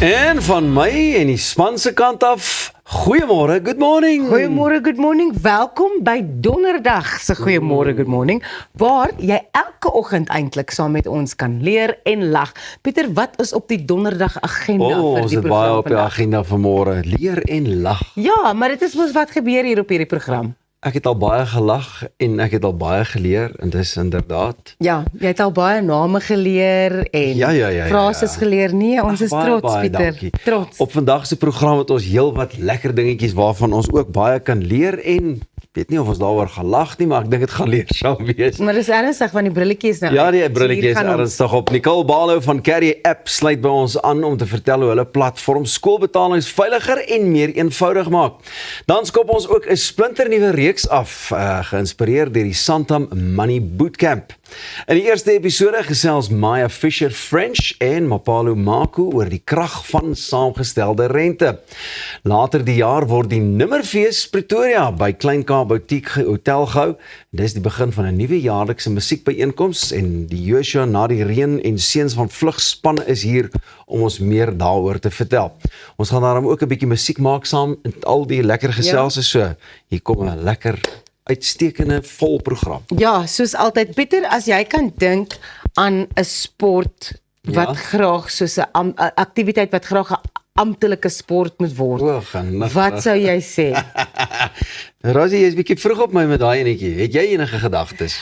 En van my en die span se kant af, goeiemôre, good morning. Goeiemôre, good morning. Welkom by Donderdag se Goeiemôre, good morning, waar jy elke oggend eintlik saam met ons kan leer en lag. Pieter, wat is op die Donderdag agenda vir Ons die het baie program op die vandag? agenda vanmôre, leer en lag. Ja, maar dit is mos wat gebeur hier op hierdie program. Ek het al baie gelag en ek het al baie geleer en dis inderdaad. Ja, jy het al baie name geleer en Ja. frases geleer. Nee, ons is Baie, trots, baie Pieter. dankie. Trots. Op vandag se program het ons heelwat lekker dingetjies waarvan ons ook baie kan leer en weet nie of ons daaroor gaan lag nie, maar ek dink dit gaan leer saam wees. Maar dis ernstig want die brilletjie is nou Ja, uit. die So brilletjie hier is gaan ons- ernstig op. Nicole Barlow van Carry App sluit by ons aan om te vertel hoe hulle platform skoolbetalings veiliger en meer eenvoudig maak. Dan skop ons ook 'n splinternuwe reeks af, geïnspireer deur die Santam Money Bootcamp. In die eerste episode gesels Maya Fisher French en Mapalo Maku oor die krag van saamgestelde rente. Later die jaar word die Nimmerfees Pretoria by Klein Kaap Boutique Hotel gehou. Dis die begin van 'n nuwe jaarlikse musiekbyeenkoms en die Joshua na die reën en seuns van vlugspanne is hier om ons meer daaroor te vertel. Ons gaan daarom ook 'n bietjie musiek maak saam en al die lekker gesels so. Hier kom 'n lekker uitstekende vol program. Ja, soos altyd. Pieter, as jy kan dink aan 'n sport wat Ja. graag soos 'n aktiwiteit wat graag 'n amptelike sport moet word. O, genigtig. Wat sou jy sê? Rosie, jy's bietjie vroeg op my met daai enetjie. Het jy enige gedagtes?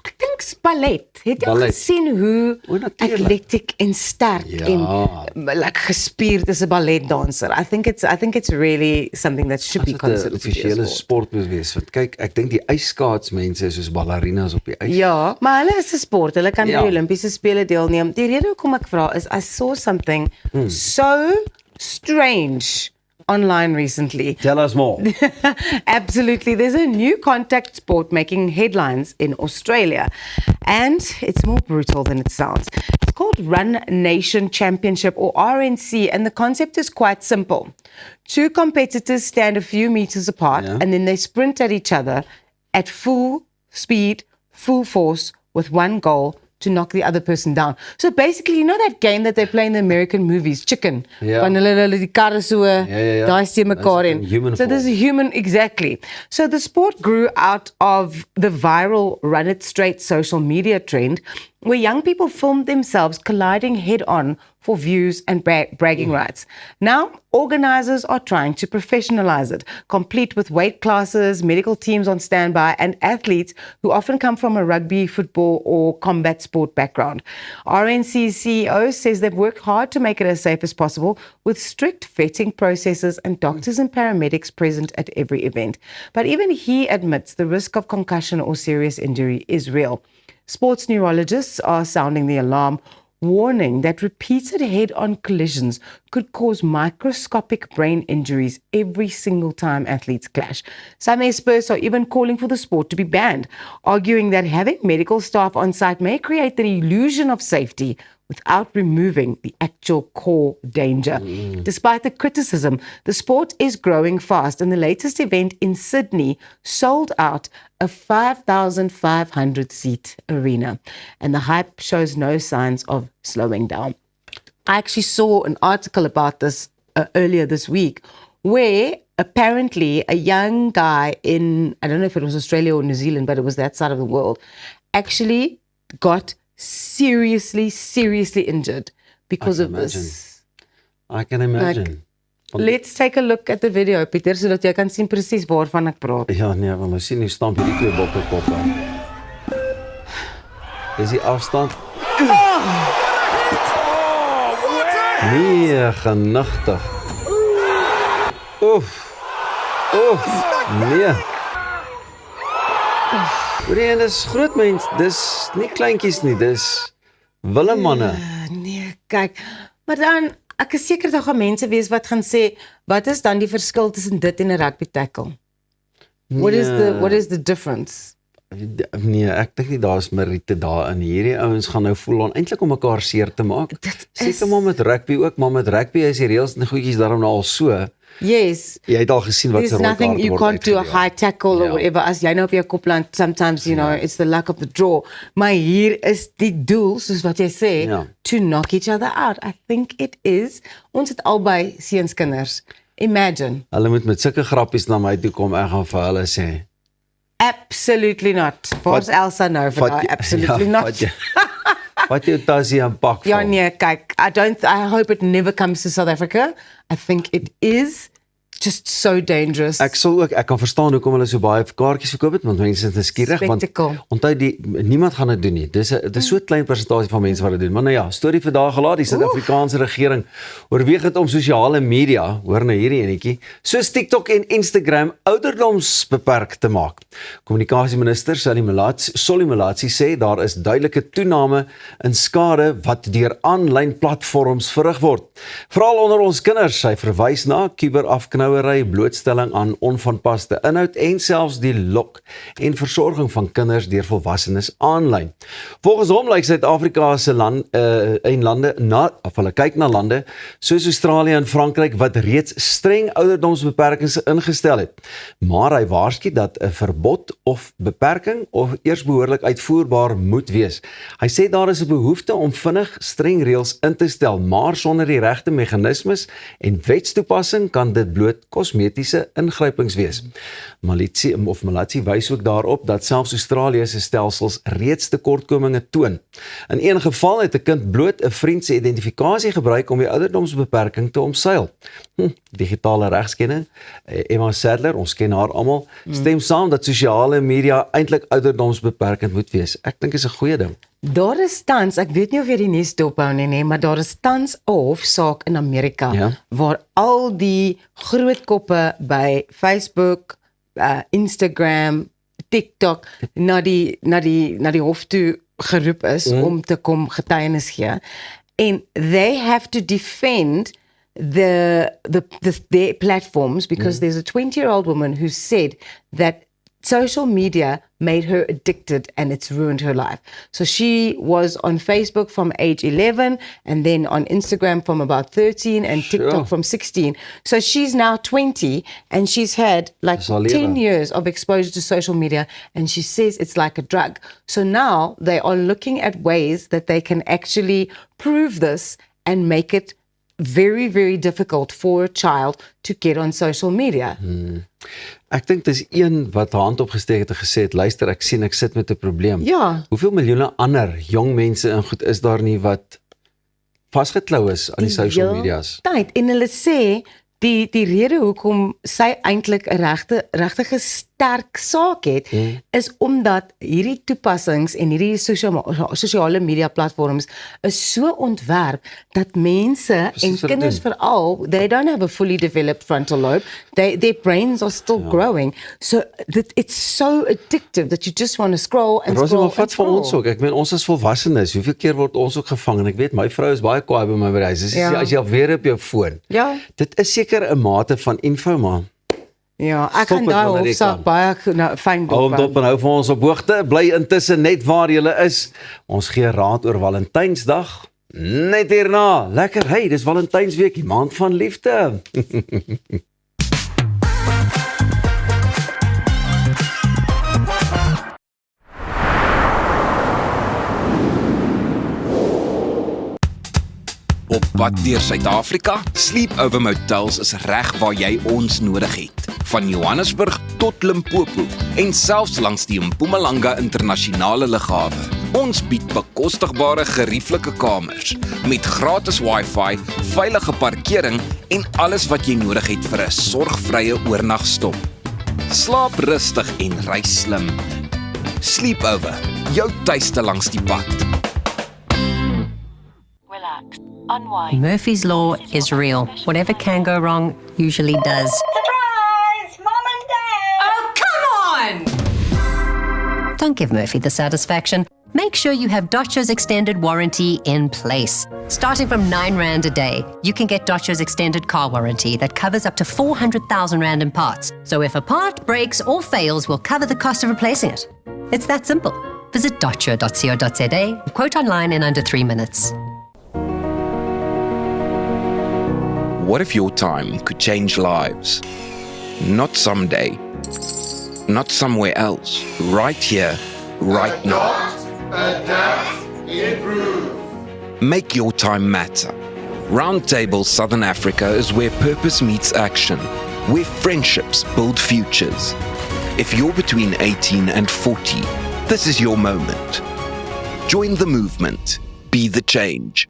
Ek dink ballet. Het jy al Ballet. gesien hoe O, natuurlijk. atletiek en sterk Ja. en like gespierd is 'n balletdanser? I think it's really something that should be As dit 'n considered to be a offisiële sport. sport moet wees. Want kyk, ek dink die ijskaatsmense is soos ballerinas op die ys. Ja, maar hulle is 'n sport. Hulle kan Ja. by die Olimpiese spele deelneem. Die rede hoekom ek vra is I saw something so strange online recently. Tell us more. Absolutely. There's a new contact sport making headlines in Australia, and it's more brutal than it sounds. It's called Run Nation Championship, or RNC, and the concept is quite simple. Two competitors stand a few meters apart, Yeah. and then they sprint at each other at full speed, full force, with one goal to knock the other person down. So basically, you know that game that they play in the American movies, Chicken? Ja. Van hulle die karre so, ja. daai steek mekaar Dis in. in human So this form. is human, exactly. So the sport grew out of the viral Run It Straight social media trend, where young people filmed themselves colliding head on for views and bragging rights. Now, organizers are trying to professionalize it, complete with weight classes, medical teams on standby, and athletes who often come from a rugby, football, or combat sport background. RNC's CEO says they've worked hard to make it as safe as possible, with strict vetting processes and doctors and paramedics present at every event. But even he admits the risk of concussion or serious injury is real. Sports neurologists are sounding the alarm, warning that repeated head-on collisions could cause microscopic brain injuries every single time athletes clash. Some experts are even calling for the sport to be banned, arguing that having medical staff on site may create the illusion of safety without removing the actual core danger. Despite the criticism, the sport is growing fast, and the latest event in Sydney sold out a 5,500-seat arena, and the hype shows no signs of slowing down. I actually saw an article about this earlier this week, where apparently a young guy in, I don't know if it was Australia or New Zealand, but it was that side of the world, actually got seriously injured because of this. I can imagine. Let's take a look at the video, Pieter, sodat jy kan sien presies waarvan ek praat. Ja, nee, want ons sien hier staan hierdie twee bokkekoppe. Dis die afstand. Nee, genigtig. Oef. Nee. Hoorie, dis groot mens, dis nie kleintjies nie, dis willemanne. Nee, kyk. Maar dan, ek is seker daar gaan mense wees wat gaan sê, wat is dan die verskil tussen dit en 'n rugby tackle? What is the difference? Nee, ek dink nie daar is meriete daarin. Hierdie ouens gaan nou voel aan eintlik om mekaar seer te maak. Seker maar met rugby ook, maar met rugby is die reëls en goedjies daarom nou al so. Yes. Jy het al gesien wat se There's rooi nothing, kaart you word can't do a uitgedeel. high tackle or whatever. As jy nou op jou kop land, sometimes, you know, it's the luck of the draw. Maar hier is die doel, soos wat jy sê, Ja. to knock each other out. I think it is. Ons het albei seunskinders. Imagine. Hulle moet met sulke grappies na my toe kom, ek gaan vir hulle sê. Absolutely not. Waar's Elsa nou vir daai? Absolutely not. Wat jou tasie en pak Ja, van. nee, kyk, I hope it never comes to South Africa. I think it is just so dangerous. Ek kan verstaan hoekom hulle so baie kaartjies verkoop het, want mense is nuuskierig, want Spectacle. onthou niemand gaan dit doen nie. Dis so 'n klein persentasie van mense wat dit doen. Maar nou ja, storie vandag gelaat, die Suid-Afrikaanse regering oorweeg dit om sosiale media, hoor nou hierdie enetjie, soos TikTok en Instagram ouderdomsbeperk te maak. Kommunikasieminister Solly Malatsi sê daar is duidelike toename in skade wat deur aanlyn platforms verrig word. Veral onder ons kinders, hy verwys na kuberafknouery, blootstelling aan onvanpaste inhoud en selfs die lok en versorging van kinders deur volwassenes aanlyn. Volgens hom lyk Suid-Afrika se hulle kyk na lande soos Australië en Frankryk wat reeds streng ouderdomsbeperkings ingestel het. Maar hy waarsku dat 'n verbod of beperking of eers behoorlik uitvoerbaar moet wees. Hy sê daar is 'n behoefte om vinnig streng reëls in te stel, maar sonder die regte meganismes en wetstoepassing kan dit bloot kosmetiese ingrypings wees. Malatsi wys ook daarop dat selfs Australië se stelsels reeds tekortkominge toon. In een geval het 'n kind bloot 'n vriend se identifikasie gebruik om die ouderdomsbeperking te omseil. Digitale regskenning. Emma Sadler, ons ken haar almal, stem saam dat sosiale media eintlik ouderdomsbeperkend moet wees. Ek dink is 'n goeie ding. Daar is tans, ek weet nie of jy die nuus dophou nie, maar daar is tans 'n hofsaak in Amerika waar al die groot koppe by Facebook, Instagram, TikTok na die hof toe geroep is om te kom getuienis gee. And they have to defend their platforms because there's a 20-year-old woman who said that social media made her addicted and it's ruined her life. So she was on Facebook from age 11 and then on Instagram from about 13 and TikTok from 16. So she's now 20 and she's had like 10 years of exposure to social media and she says it's like a drug. So now they are looking at ways that they can actually prove this and make it very, very difficult for a child to get on social media. Ek dink dis een wat hand opgesteek het en gesê het, luister, ek sien ek sit met 'n probleem. Ja. Hoeveel miljoene ander jong mense in goed is daar nie wat vasgeklou is aan die social medias? Tyd en hulle sê die rede hoekom sy eintlik 'n regtige sterk saak het is omdat hierdie toepassings en hierdie sosiale media platforms is so ontwerp dat mense en kinders veral, they don't have a fully developed frontal lobe. Their brains are still growing. So it's so addictive that you just want to scroll and Rosie, scroll maar vat vir ons ook. Ek meen ons is volwassenes. Hoeveel keer word ons ook gevang en ek weet my vrou is baie kwaai by my by die huis. As jy alweer op jou foon. Ja. Dit is seker 'n mate van info, maar ja, ek gaan daai hofsaak baie fyn hou hom dop en hou vir ons op hoogte. Bly intussen net waar jy is. Ons gee raad oor Valentynsdag. Net hierna. Lekker. Hey, dis Valentynsweek, die maand van liefde. Op pad deur Suid-Afrika, Sleepover Motels is reg waar jy ons nodig het. Van Johannesburg tot Limpopo en selfs langs die Mpumalanga internasionale lughawe. Ons bied bekostigbare gerieflike kamers met gratis Wi-Fi, veilige parkering en alles wat jy nodig het vir 'n sorgvrye oornagstop. Slaap rustig en reis slim. Sleepover, jou tuiste langs die pad. Relax. Unwind. Murphy's Law is real. Whatever can go wrong usually does. Surprise! Mom and Dad! Oh, come on! Don't give Murphy the satisfaction. Make sure you have Dodge's extended warranty in place. Starting from R9 a day, you can get Dodge's extended car warranty that covers up to 400,000 Rand in parts. So if a part breaks or fails, we'll cover the cost of replacing it. It's that simple. Visit docho.co.za, quote online in under 3 minutes. What if your time could change lives? Not someday, not somewhere else, right here, right now. Make your time matter. Roundtable Southern Africa is where purpose meets action, where friendships build futures. If you're between 18 and 40, this is your moment. Join the movement. Be the change.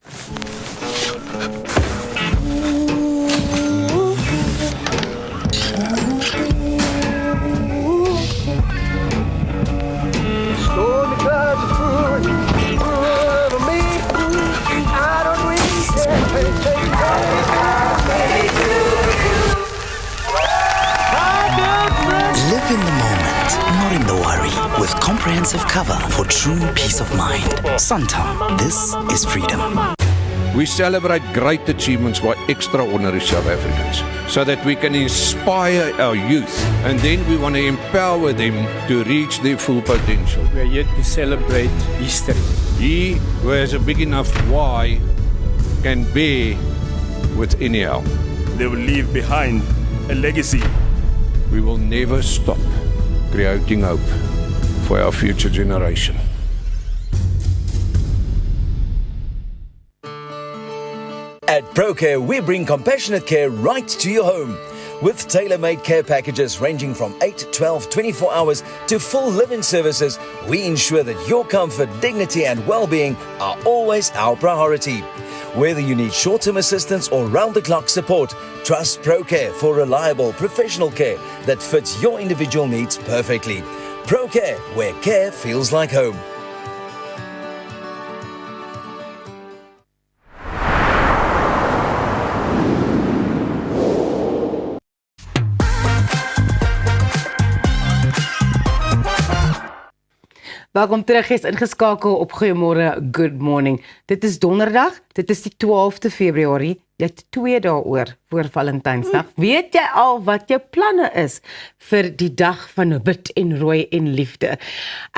Live in the moment, not in the worry, with comprehensive cover for true peace of mind. Santam, this is freedom. We celebrate great achievements by extraordinary South Africans so that we can inspire our youth, and then we want to empower them to reach their full potential. We are here to celebrate history. He who has a big enough why can bear with any how. They will leave behind a legacy. We will never stop creating hope for our future generation. At ProCare, we bring compassionate care right to your home. With tailor-made care packages ranging from 8, 12, 24 hours to full living services, we ensure that your comfort, dignity and well-being are always our priority. Whether you need short-term assistance or round-the-clock support, trust ProCare for reliable professional care that fits your individual needs perfectly. ProCare, where care feels like home. Welkom terug, jy is ingeskakel op Goeiemôre, Good Morning. Dit is donderdag, dit is die 12de Februarie, jy het 2 dae oor voor Valentynsdag. Weet jy al wat jou planne is vir die dag van wit en rooi en liefde?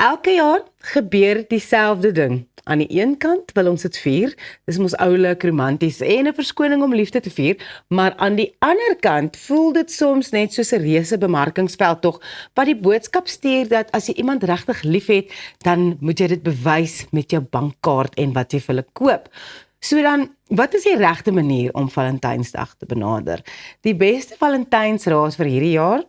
Elke jaar gebeur dieselfde ding. Aan die een kant wil ons dit vier, dis mos oulik, romanties en 'n verskoning om liefde te vier, maar aan die ander kant voel dit soms net soos 'n reuse bemarkingsveld tog, wat die boodskap stuur dat as jy iemand regtig liefhet, dan moet jy dit bewys met jou bankkaart en wat jy vir hulle koop. So dan, wat is die regte manier om Valentynsdag te benader? Die beste Valentynsraad vir hierdie jaar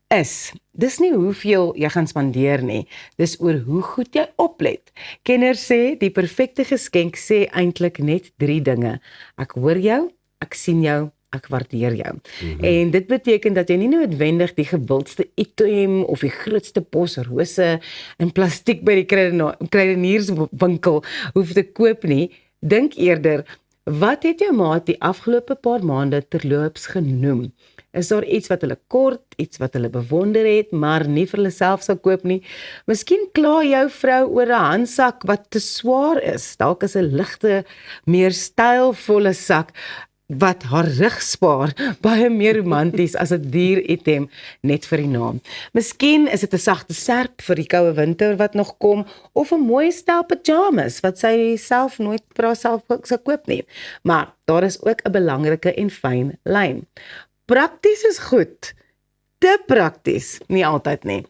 is, dis nie hoeveel jy gaan spandeer nie, dis oor hoe goed jy oplet. Kenners sê, die perfekte geskenk sê eintlik net 3 dinge. Ek hoor jou, ek sien jou, ek waardeer jou. En dit beteken dat jy nie noodwendig die gewildste item of die grootste bos rose in plastiek by die kruidenierswinkel hoef te koop nie. Dink eerder, wat het jou maat die afgelope paar maande terloops genoem? Is daar iets wat hulle kort, iets wat hulle bewonder het, maar nie vir hulle self sal koop nie? Miskien kla jou vrou oor 'n handsak wat te swaar is. Dalk is 'n ligte, meer stylvolle sak wat haar rug spaar, baie meer romanties as 'n duur item net vir die naam. Miskien is dit 'n sagte serp vir die koue winter wat nog kom, of 'n mooi stel pyjamas wat sy self nooit vir haarself sal koop nie. Maar daar is ook 'n belangrike en fyn lyn. Prakties is goed, te prakties, nie altyd nie.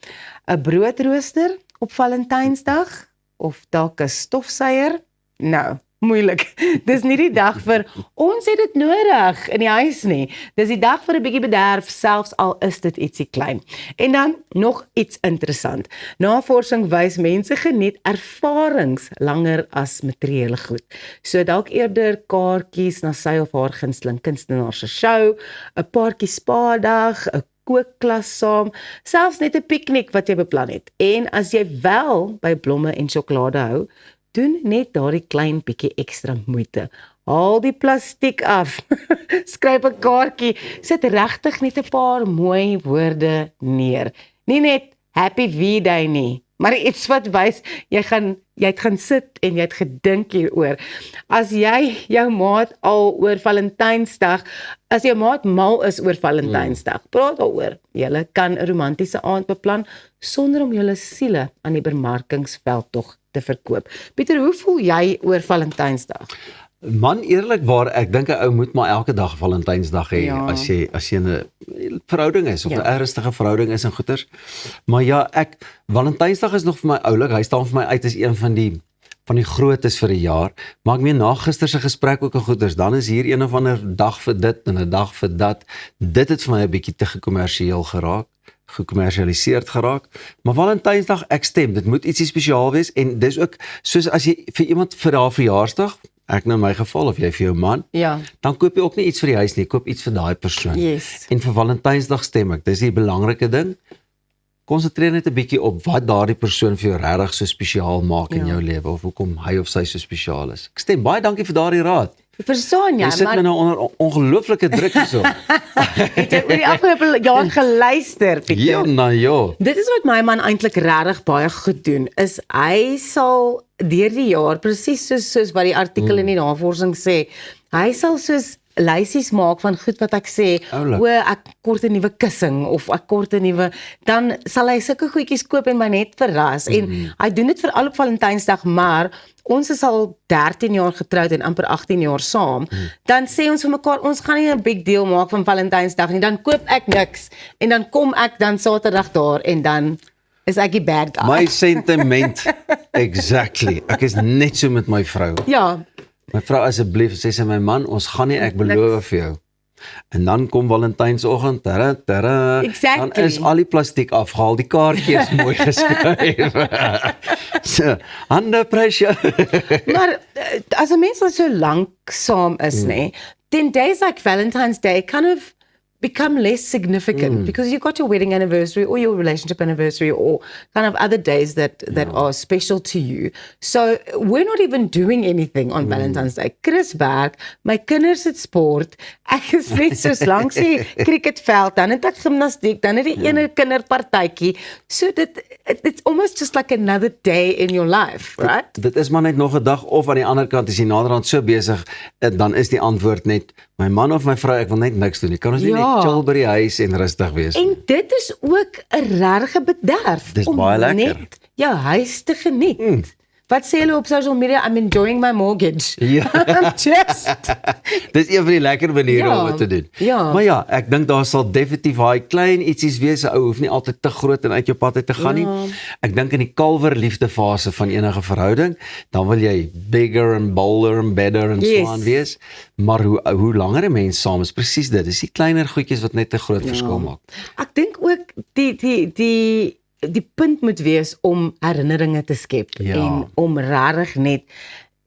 'n broodrooster op Valentynsdag, of dalk 'n stofsuier? Nou, moeilik. Dis nie die dag vir, ons het dit nodig in die huis nie. Dis die dag vir 'n bietjie bederf, selfs al is dit ietsie klein. En dan nog iets interessant. Navorsing wys mense geniet ervarings langer as materiële goed. So dalk eerder kaartjies na sy of haar gunsteling kunstenaar se show, 'n paartjie spa-dag, 'n kookklas saam, selfs net 'n piknik wat jy beplan het. En as jy wel by blomme en sjokolade hou, doen net daardie klein bietjie ekstra moeite. Haal die plastiek af. Skryf 'n kaartjie. Sit regtig net 'n paar mooi woorde neer. Nie net Happy V-Day nie, Maar iets wat wys, jy het gaan sit en jy het gedink hieroor. As jy jou maat al oor Valentynsdag, as jou maat mal is oor Valentynsdag, praat daaroor. Julle kan 'n romantiese aand beplan sonder om julle siele aan die bemarkingsveldtog te verkoop. Pieter, hoe voel jy oor Valentynsdag? Man, eerlikwaar, ek dink 'n ou moet maar elke dag Valentynsdag hê, Ja. as jy in 'n verhouding is, of 'n Ja. ernstige verhouding is en goeters. Maar ja, Valentynsdag is nog vir my oulik, hy staan vir my uit as een van die grootes vir 'n jaar, maar ek meen na gister se gesprek ook en goeters, dan is hier een of ander dag vir dit en 'n dag vir dat. Dit het vir my 'n bietjie te gekommersieel geraak, gekommersialiseerd geraak, maar Valentynsdag, ek stem, dit moet ietsie spesiaal wees, en dis ook, soos as jy vir iemand vir haar verjaarsdag, ek nou in my geval, of jy vir jou man, Ja. dan koop jy ook nie iets vir die huis nie, koop iets vir daai persoon. Yes. En vir Valentynsdag stem ek, dis die belangrike ding, konsentreer net 'n bietjie op wat daardie persoon vir jou regtig so spesiaal maak in Ja. jou lewe, of hoekom hy of sy so spesiaal is. Ek stem, baie dankie vir daardie raad. Verstaan jy, Jy sit my nou onder ongelooflike druk hierso. het jy oor die afgelope jaar geluister, Pieter? Ja, nou ja. Dit is wat my man eintlik regtig baie goed doen, is hy sal deur die jaar, presies soos wat die artikel in die navorsing sê, hy sal soos lysies maak van goed wat ek sê, Oulik. ek kort 'n nuwe kussing, of ek kort 'n nuwe, dan sal hy sulke goedjies koop en my net verras, en hy doen dit veral op Valentynsdag, maar ons is al 13 jaar getroud en amper 18 jaar saam, dan sê ons vir mekaar, ons gaan nie 'n big deal maak van Valentynsdag nie, dan koop ek niks, en dan kom ek dan Saterdag daar, en dan is ek die bad guy. My sentiment, exactly, ek is net so met my vrou. Ja, My vrou, asseblief, sê sy my man, ons gaan nie, ek beloof vir jou. En dan kom Valentynsoggend, dan Exactly. is al die plastiek afgehaal, die kaartjie is mooi geskryf. So, under pressure. maar as 'n mens wat so lank saam is, nê, then days like Valentine's Day kind of become less significant because you got your wedding anniversary or your relationship anniversary or kind of other days that are special to you. So we're not even doing anything on Valentine's Day. Chris werk, my kinders het sport, ek is net soos langs die cricketveld, dan het ek gimnastiek, dan het die ene kinderpartytjie. So it's almost just like another day in your life, right? Dit is maar net nog 'n dag, of aan die ander kant, as jy naderhand so besig, dan is die antwoord net, my man of my vrou, ek wil net niks doen. Ek kan ons nie net chill by die huis en rustig wees. En dit is ook 'n regte bederf Dis om baie lekker. net jou huis te geniet. Wat sê hulle op social media? I'm enjoying my mortgage. Ja. I'm just. Dis een van die lekker maniere om dit te doen. Ja. Maar ja, ek dink daar sal definitief daai klein ietsies wees. 'n Ou hoef nie altyd te groot en uit jou pad uit te gaan nie. Ek dink in die kalwer liefdefase van enige verhouding, dan wil jy bigger and bolder and better and so aan wees. Maar hoe langer 'n mens saam is, presies dit. Dis die kleiner goedjies wat net 'n groot verskil maak. Ek dink ook die punt moet wees om herinneringe te skep en om regtig net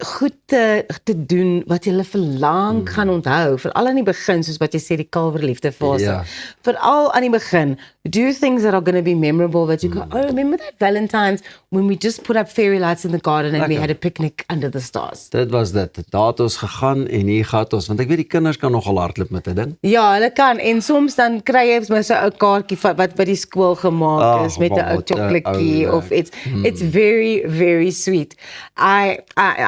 goed te doen wat jy vir lank gaan onthou, veral aan die begin, soos wat jy sê, die kalverliefde fase. Ja. Veral aan die begin, do things that are going to be memorable, that you go, oh, remember that Valentine's when we just put up fairy lights in the garden and we had a picnic under the stars. Dit was dit. Daar het ons gegaan en hier gaan ons, want ek weet die kinders kan nogal hardloop met 'n ding. Ja, hulle kan, en soms dan kry jy mos 'n ou kaartjie wat by die skool gemaak is met 'n ou chocolaatjie of it's very very sweet. I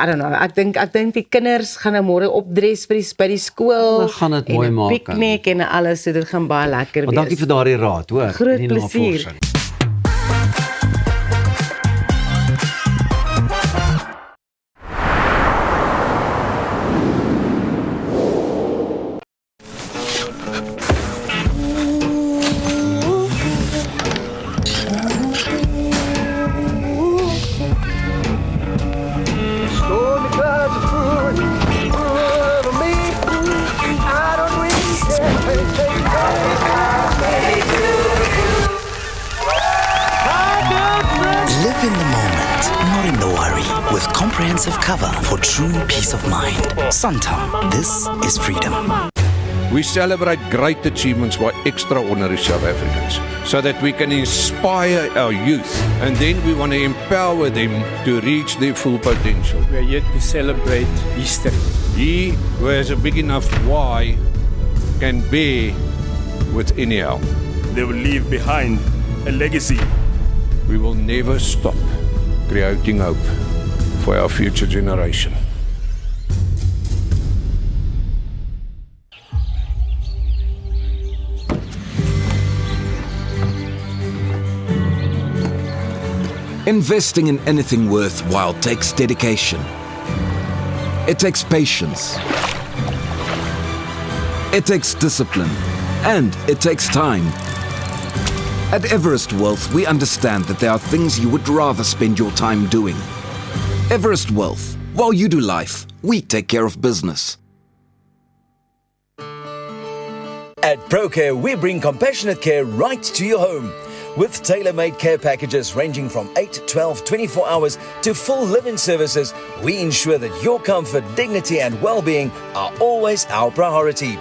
don't know. Ek dink die kinders gaan nou môre opdres by die skool. Hulle gaan dit mooi maak. En 'n piknik en alles, so dit gaan baie lekker wees. Maar dankie vir daardie raad, hoor. Groot Die plesier. navorsing. Live in the moment, not in the worry, with comprehensive cover for true peace of mind. Santam, this is freedom. We celebrate great achievements by extraordinary South Africans so that we can inspire our youth, and then we want to empower them to reach their full potential. We are yet to celebrate history. He who has a big enough why can bear with anyhow. They will leave behind a legacy. We will never stop creating hope for our future generation. Investing in anything worthwhile takes dedication. It takes patience. It takes discipline. And it takes time. At Everest Wealth, we understand that there are things you would rather spend your time doing. Everest Wealth. While you do life, we take care of business. At ProCare, we bring compassionate care right to your home. With tailor-made care packages ranging from 8, 12, 24 hours to full live-in services, we ensure that your comfort, dignity and well-being are always our priority.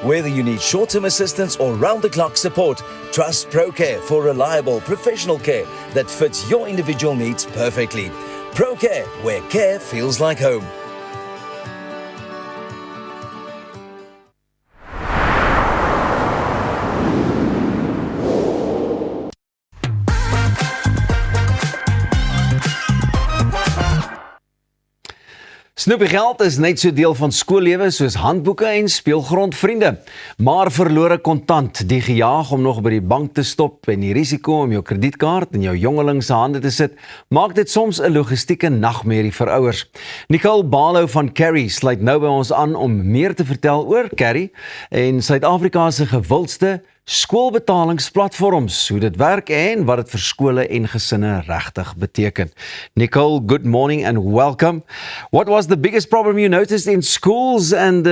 Whether you need short-term assistance or round-the-clock support, trust ProCare for reliable professional care that fits your individual needs perfectly. ProCare, where care feels like home. Snoepiegeld is net so deel van skoollewe soos handboeke en speelgrondvriende. Maar verlore kontant, die gejaag om nog by die bank te stop en die risiko om jou kredietkaart in jou jongeling se hande te sit, maak dit soms 'n logistieke nagmerrie vir ouers. Nicole Barlow van Carrie sluit nou by ons aan om meer te vertel oor Carrie en Suid-Afrika se gewildste skoolbetalingsplatforms, hoe dit werk en wat dit vir skole en gesinne regtig beteken. Nicole, good morning and welcome. What was the biggest problem you noticed in schools and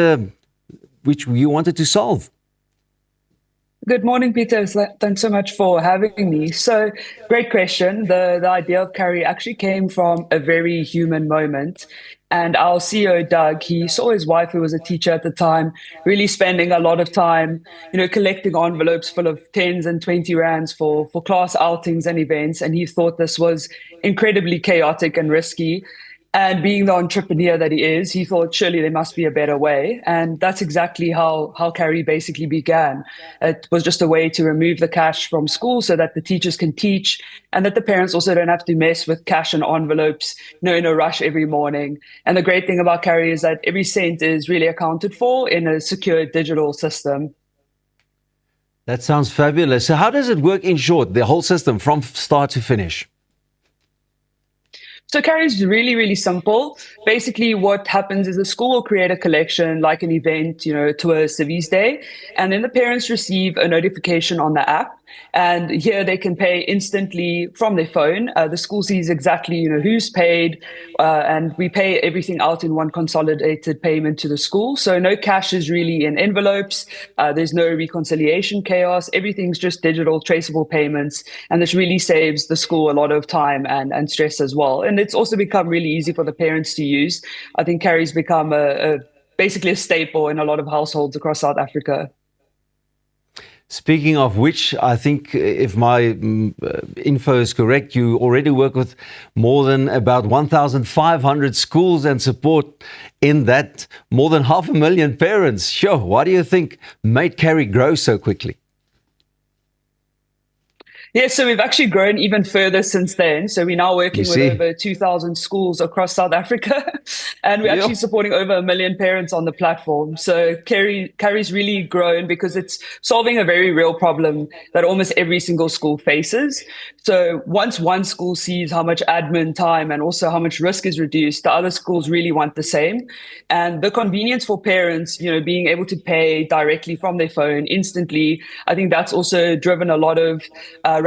which you wanted to solve? Good morning, Peter. Thanks so much for having me. So, great question. The idea of Carrie actually came from a very human moment. And our CEO, Doug, he saw his wife, who was a teacher at the time, really spending a lot of time, collecting envelopes full of 10s and 20 rands for class outings and events. And he thought this was incredibly chaotic and risky. And being the entrepreneur that he is, he thought surely there must be a better way. And that's exactly how Carrie basically began. It was just a way to remove the cash from school so that the teachers can teach and that the parents also don't have to mess with cash and envelopes, in a rush every morning. And the great thing about Carrie is that every cent is really accounted for in a secure digital system. That sounds fabulous. So how does it work in short, the whole system from start to finish? So Carrie is really, really simple. Basically, what happens is the school will create a collection, like an event, to a Civies Day, and then the parents receive a notification on the app. And here they can pay instantly from their phone. The school sees exactly, who's paid, and we pay everything out in one consolidated payment to the school. So no cash is really in envelopes. There's no reconciliation chaos. Everything's just digital, traceable payments. And this really saves the school a lot of time and stress as well. And it's also become really easy for the parents to use. I think Carrie's become basically a staple in a lot of households across South Africa. Speaking of which, I think if my info is correct, you already work with more than about 1,500 schools and support in that more than 500,000 parents. Sure, what do you think made Carrie grow so quickly? Yeah, so we've actually grown even further since then. So we're now working with over 2,000 schools across South Africa, and we're actually supporting over 1 million parents on the platform. So Carrie's really grown because it's solving a very real problem that almost every single school faces. So once one school sees how much admin time and also how much risk is reduced, the other schools really want the same. And the convenience for parents, being able to pay directly from their phone instantly, I think that's also driven a lot of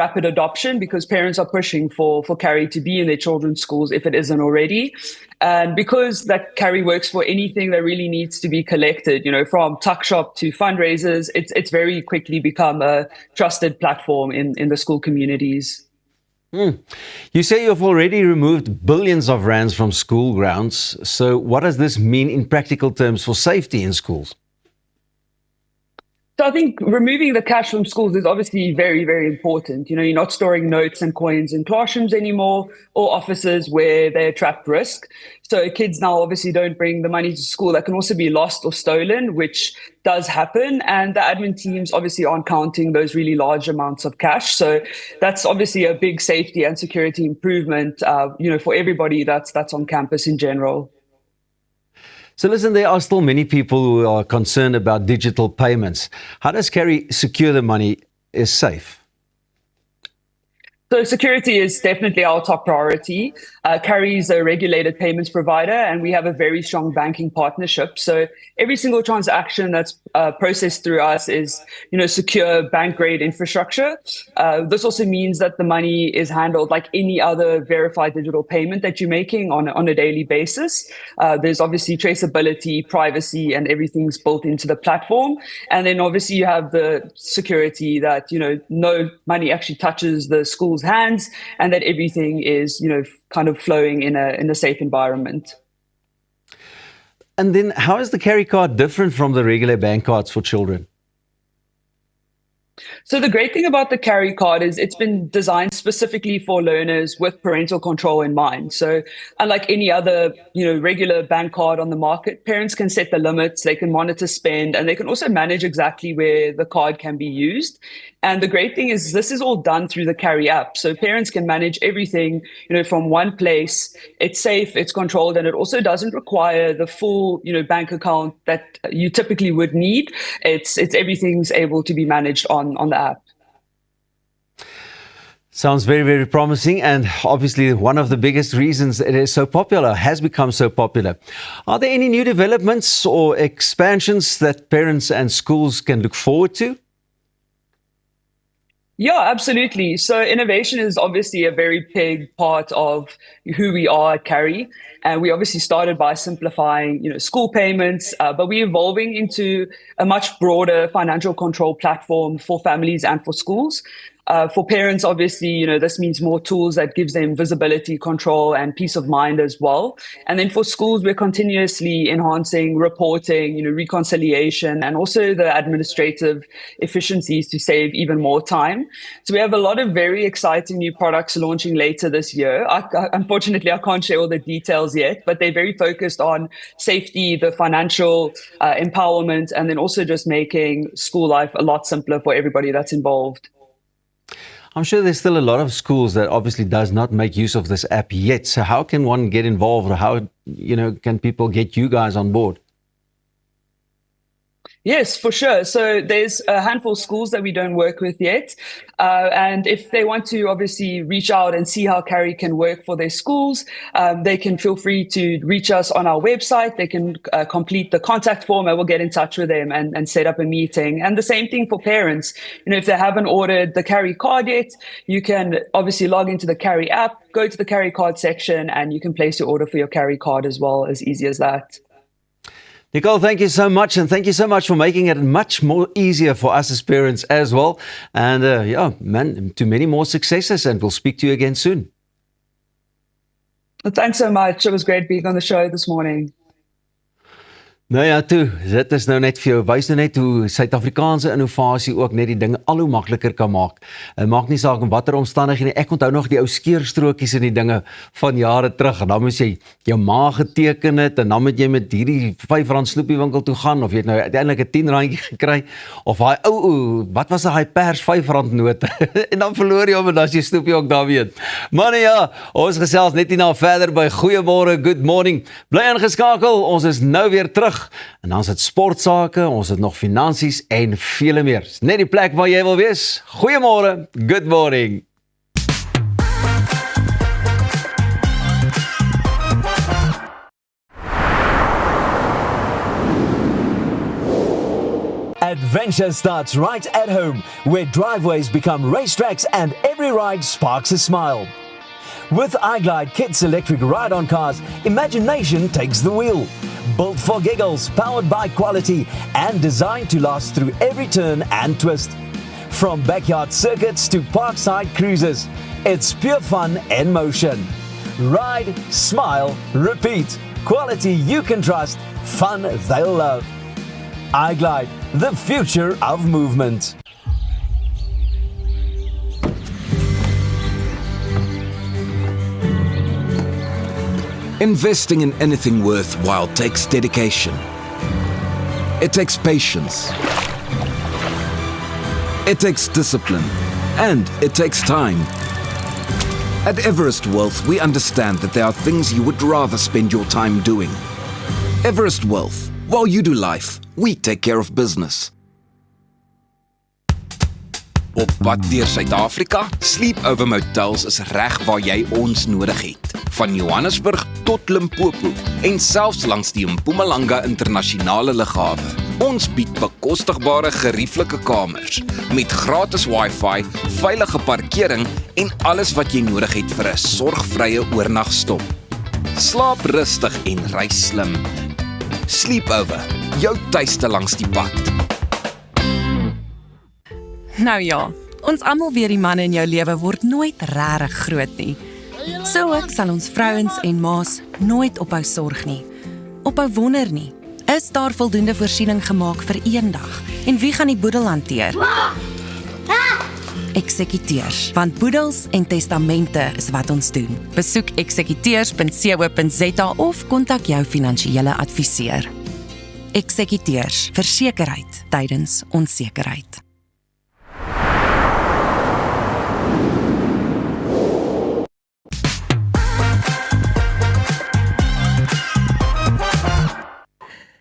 rapid adoption because parents are pushing for Carrie to be in their children's schools if it isn't already. And because that Carrie works for anything that really needs to be collected, from tuck shop to fundraisers, it's very quickly become a trusted platform in the school communities. You say you've already removed billions of rands from school grounds. So what does this mean in practical terms for safety in schools? So I think removing the cash from schools is obviously very, very important. You're not storing notes and coins in classrooms anymore or offices where they attract risk. So kids now obviously don't bring the money to school. That can also be lost or stolen, which does happen. And the admin teams obviously aren't counting those really large amounts of cash. So that's obviously a big safety and security improvement, for everybody that's on campus in general. So listen, there are still many people who are concerned about digital payments. How does Carrie secure the money is safe? So security is definitely our top priority. Carrie is a regulated payments provider, and we have a very strong banking partnership. So every single transaction that's processed through us is, secure bank-grade infrastructure. This also means that the money is handled like any other verified digital payment that you're making on a daily basis. There's obviously traceability, privacy, and everything's built into the platform. And then obviously you have the security that, no money actually touches the school's hands, and that everything is, kind of flowing in a safe environment. And then how is the Carrie card different from the regular bank cards for children? So the great thing about the Carrie card is it's been designed specifically for learners with parental control in mind. So unlike any other, regular bank card on the market, parents can set the limits, they can monitor spend, and they can also manage exactly where the card can be used. And the great thing is this is all done through the Carrie app. So parents can manage everything, from one place. It's safe, it's controlled, and it also doesn't require the full, bank account that you typically would need. It's everything's able to be managed on the app. Sounds very, very promising, and obviously one of the biggest reasons it is so popular, has become so popular. Are there any new developments or expansions that parents and schools can look forward to? Yeah, absolutely. So innovation is obviously a very big part of who we are at Carrie. And we obviously started by simplifying, school payments, but we're evolving into a much broader financial control platform for families and for schools. For parents, obviously, this means more tools that gives them visibility, control, and peace of mind as well. And then for schools, we're continuously enhancing reporting, reconciliation, and also the administrative efficiencies to save even more time. So we have a lot of very exciting new products launching later this year. Unfortunately, I can't share all the details yet, but they're very focused on safety, the financial empowerment, and then also just making school life a lot simpler for everybody that's involved. I'm sure there's still a lot of schools that obviously does not make use of this app yet. So how can one get involved, or how, can people get you guys on board? Yes, for sure. So there's a handful of schools that we don't work with yet. And if they want to obviously reach out and see how Carrie can work for their schools, they can feel free to reach us on our website. They can complete the contact form, and we'll get in touch with them and set up a meeting. And the same thing for parents. If they haven't ordered the Carrie card yet, you can obviously log into the Carrie app, go to the Carrie card section, and you can place your order for your Carrie card as well, as easy as that. Nicole, thank you so much, and thank you so much for making it much more easier for us as parents as well. And to many more successes, and we'll speak to you again soon. Well, thanks so much. It was great being on the show this morning. Nou ja, dit is nou net vir jou, wys nou net hoe Suid-Afrikaanse innovasie ook net die dinge al hoe makliker kan maak. Maak nie saak in watter omstandighede nie. Ek onthou nog die ou skeerstrokies en die dinge van jare terug, en dan moes jy jou ma geteken het, en dan moet jy met hierdie R5 snoepiewinkel toe gaan, of jy het nou uiteindelik 'n R10 gekry, of hy wat was hy pers R5 note, en dan verloor jy hom, en dan is jy snoepie ook daar weet. Maar ja, ons gesels net hierna verder by Goeiemôre, Good Morning. Bly ingeskakel, ons is nou weer terug. En dan is dit sportsake, ons het nog finansies en vele meer. Net die plek waar jy wil wees. Goeiemôre, Good Morning. Adventure starts right at home, where driveways become racetracks and every ride sparks a smile. With iGlide Kids electric ride-on cars, imagination takes the wheel. Built for giggles, powered by quality, and designed to last through every turn and twist. From backyard circuits to parkside cruises, it's pure fun in motion. Ride, smile, repeat. Quality you can trust, fun they'll love. iGlide, the future of movement. Investing in anything worthwhile takes dedication. It takes patience. It takes discipline. And it takes time. At Everest Wealth, we understand that there are things you would rather spend your time doing. Everest Wealth. While you do life, we take care of business. Op pad deur Suid-Afrika, Sleepover Motels is reg waar jy ons nodig het. Van Johannesburg tot Limpopo en selfs langs die Mpumalanga internasionale lughawe. Ons bied bekostigbare gerieflike kamers met gratis wifi, veilige parkering en alles wat jy nodig het vir 'n sorgvrye oornagstop. Slaap rustig en reis slim. Sleepover, jou tuiste langs die pad. Nou ja, ons almal weet die manne in jou lewe word nooit regtig groot nie. So ook sal ons vrouens en ma's nooit ophou sorg nie. Ophou wonder nie. Is daar voldoende voorsiening gemaak vir eendag? En wie gaan die boedel hanteer? Eksekuteurs, want boedels en testamente is wat ons doen. Besoek eksekuteurs.co.za of kontak jou finansiële adviseur. Eksekuteurs, versekerheid tydens onsekerheid.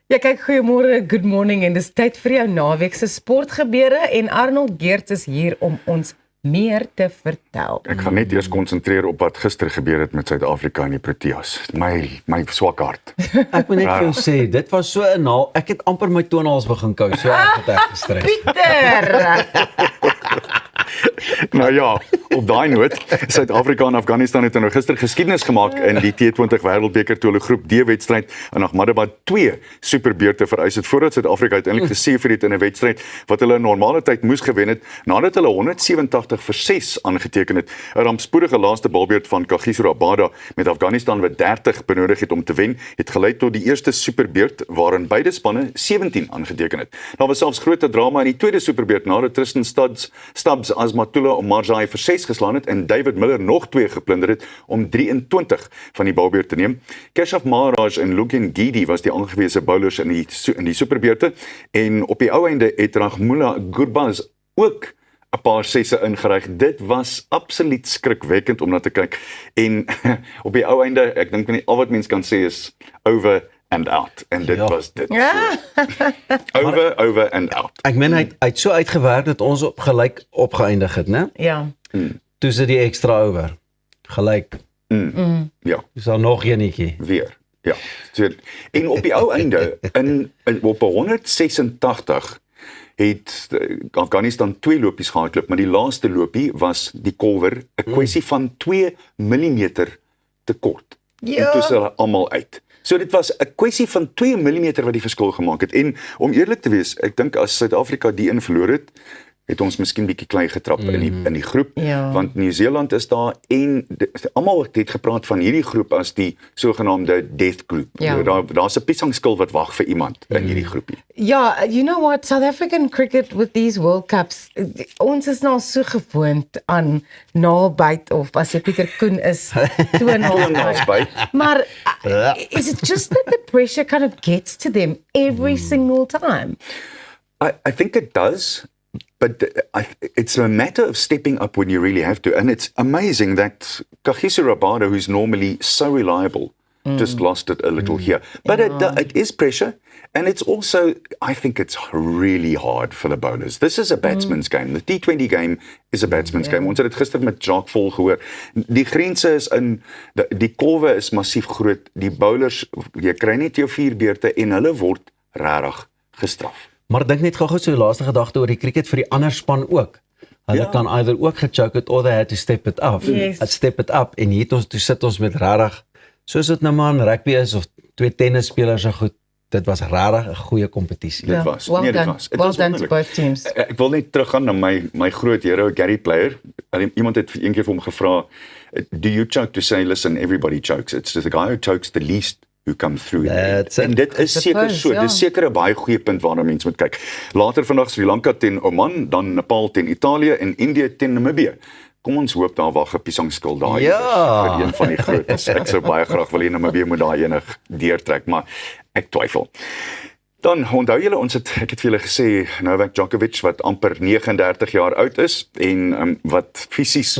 Ja, kyk, goeiemôre, good morning en dis tyd vir jou naweek se sportgebeure en Arnold Geerts is hier om ons meer te vertel. Ek gaan net eers konsentreer op wat gister gebeur het met Suid-Afrika en die Proteas. My swak hart. Ek moet net vir jou sê, dit was so 'n naal, ek het amper my toenails begin kou, so erg het ek gestry. Pieter! Nou ja, op daai noot, Suid-Afrika en Afghanistan het nou gister geskiedenis gemaak in die T20 Wêreldbeker toe hulle groep D-wedstryd in Ahmedabad 2 superbeurte vereis het voordat Suid-Afrika uiteindelik geseëvier het in 'n wedstryd wat hulle in normale tyd moes gewen het nadat hulle 187-6 aangeteken het. 'n Rampspoedige laaste balbeurt van Kagiso Rabada met Afghanistan wat 30 benodig het om te wen, het gelei tot die eerste superbeurt waarin beide spanne 17 aangeteken het. Daar was selfs groot drama in die tweede superbeurt nadat Tristan Stubbs Azmatullah Omarjai vir 6 geslaan het en David Miller nog 2 geplunder het om 23 van die balbeurt te neem. Keshav Maharaj en Lukin Gidi was die aangewese bowlers in die superbeurte en op die ou einde het Rahmullah Gurbaz ook 'n paar sesse ingeryg. Dit was absoluut skrikwekkend om na te kyk en op die ou einde, ek dink nie al wat mens kan sê is over and out. En dit was dit. Ja. So. Over and out. Ek meen hy het so uitgewerk dat ons op gelyk opgeëindig het, né? Ja. Toe se die extra over. Gelyk. Ja. Dis al nog enetjie. Weer. Ja. So, en op die ou einde op 186 het Afghanistan 2 lopies gehardloop, maar die laaste lopie was die kolwer 'n kwessie van 2 mm te kort. Ja. En toe is hulle almal uit. So dit was 'n kwessie van 2 mm wat die verskil gemaak het. En om eerlik te wees, ek dink as Suid-Afrika die een verloor het ons miskien bietjie klein getrap in die groep, want Nieu-Seeland is daar en almal het gepraat van hierdie groep as die sogenaamde death group. Ja. Daar's 'n piesangskil wat wag vir iemand in hierdie groepie. Ja, you know what, South African cricket with these World Cups, ons is nou so gewoond aan naalbyt of as jy Pieter Koen is, naalbyt. Maar is it just that the pressure kind of gets to them every single time? I think it does. But it's a matter of stepping up when you really have to. And it's amazing that Kagiso Rabada, who's normally so reliable, just lost it a little here. But it is pressure. And it's also, I think it's really hard for the bowlers. This is a batsman's game. The T20 game is a batsman's game. Ons het dit gister met Jacques Vol gehoor. Die grense is die kolwe is massief groot. Die bowlers, jy kry net jou 4 beurte en hulle word regtig gestraf. Maar dink net gou so die laaste gedagte oor die cricket vir die ander span ook. Hulle kan either ook gechoke het or they had to step it up. Step it up en hier toe sit ons met regtig soos dit nou maar in rugby is of 2 tennisspelers so goed. Dit was regtig 'n goeie kompetisie. Dit was. Well done to both teams. Ek wil net teruggaan na my groot hero Gary Player. Iemand het eendag vir hom gevra, do you choke to say listen everybody chokes. It's the guy who chokes the least who come through. En dit is seker so, dis seker 'n baie goeie punt waarna mense moet kyk. Later vandag Sri Lanka teen Oman, dan Nepal teen Italië en Indië teen Namibië. Kom ons hoop daar wag 'n piesangskil daai vir een van die grootes. Ek sou baie graag wil hê Namibië moet daai enig deurtrek, maar ek twyfel. Dan onthou julle, ek het vir julle gesê, Novak Djokovic wat amper 39 jaar oud is en wat fisies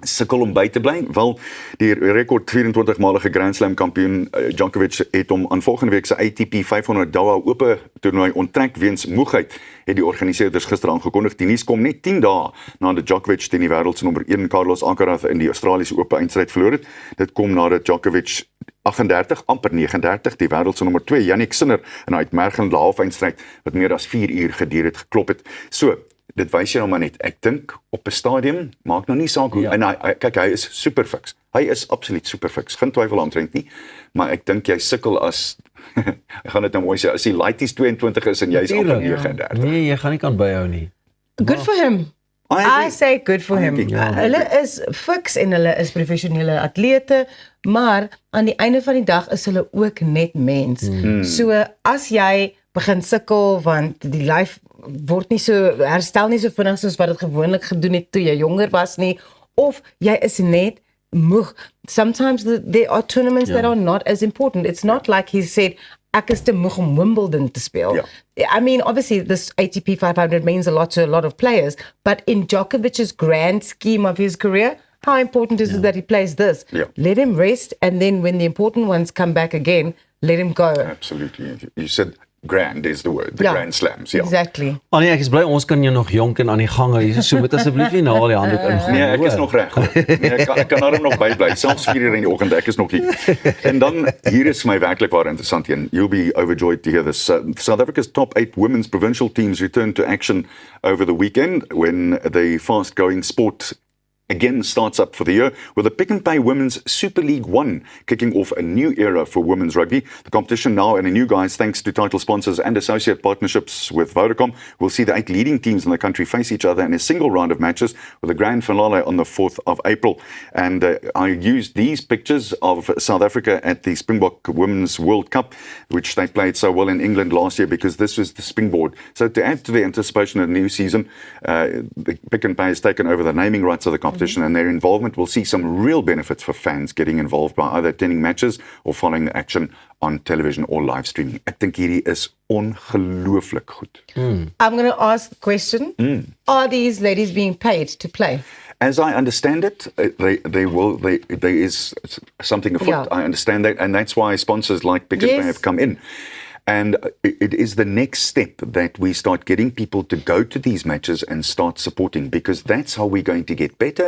sukkel om by te bly. Wel, die rekord 24-malige Grand Slam kampioen Djokovic het hom aan volgende week sy ATP 500 Doha Ope toernooi onttrek weens moegheid, het die organiseerders gister aangekondig. Die nuus kom net 10 dae nadat Djokovic teen die wêreld se nommer 1 Carlos Alcaraz in die Australiese Ope eindstryd verloor het. Dit kom nadat Djokovic 38, amper 39, die wêreld se nommer 2 Jannik Sinner in 'n uitmergelende halfeindstryd wat meer as 4 uur geduur het geklop het. So, dit wys jy nou maar net. Ek dink op 'n stadium maak nou nie saak hoe en hy is super fiks. Hy is absoluut super fiks. Geen twyfel aantrent nie, maar ek dink jy sukkel as ek gaan dit nou mooi sê, as die laities 22 is en jy's al 39. Nee, jy gaan nie kan byhou nie. Good for him. I say good for him. Hulle is fiks en hulle is professionele atlete, maar aan die einde van die dag is hulle ook net mens. So as jy begin sukkel want die lyf word nie so herstel nie so vinnig soos wat dit gewoonlik gedoen het toe jy jonger was nie, of jy is net moeg. Sometimes there are tournaments that are not as important. It's not like he said ek is te moeg om Wimbledon te speel. I mean, obviously this ATP 500 means a lot to a lot of players, but in Djokovic's grand scheme of his career, how important is it that he plays this? Let him rest, and then when the important ones come back again, let him go. Absolutely. You said grand is the word, the Grand Slams. Exactly. Annie, ek is bly ons kan jou nog jonk en aan die gang hou. So moet asseblief nie nou al die handdoek ingooi. Nee, ek is nog reg. Nee, ek kan daarom nog bybly. Selfs 4 uur in die oggend, ek is nog hier. En dan hier is my werklik waar interessant een. You'll be overjoyed to hear this. South Africa's top 8 women's provincial teams returned to action over the weekend when the fast-going sport again starts up for the year with the Pick n Pay Women's Super League 1 kicking off a new era for women's rugby. The competition now in a new guise thanks to title sponsors and associate partnerships with Vodacom will see the 8 leading teams in the country face each other in a single round of matches with a grand finale on the 4th of April. And I used these pictures of South Africa at the Springbok Women's World Cup, which they played so well in England last year because this was the springboard. So to add to the anticipation of the new season, the Pick n Pay has taken over the naming rights of the competition and their involvement will see some real benefits for fans getting involved by either attending matches or following the action on television or live streaming. Ek dink hierdie is ongelooflik goed. I'm going to ask the question. Are these ladies being paid to play? As I understand it, there is something afoot. I understand that, and that's why sponsors like Pick n Pay have come in. And it is the next step that we start getting people to go to these matches and start supporting, because that's how we're going to get better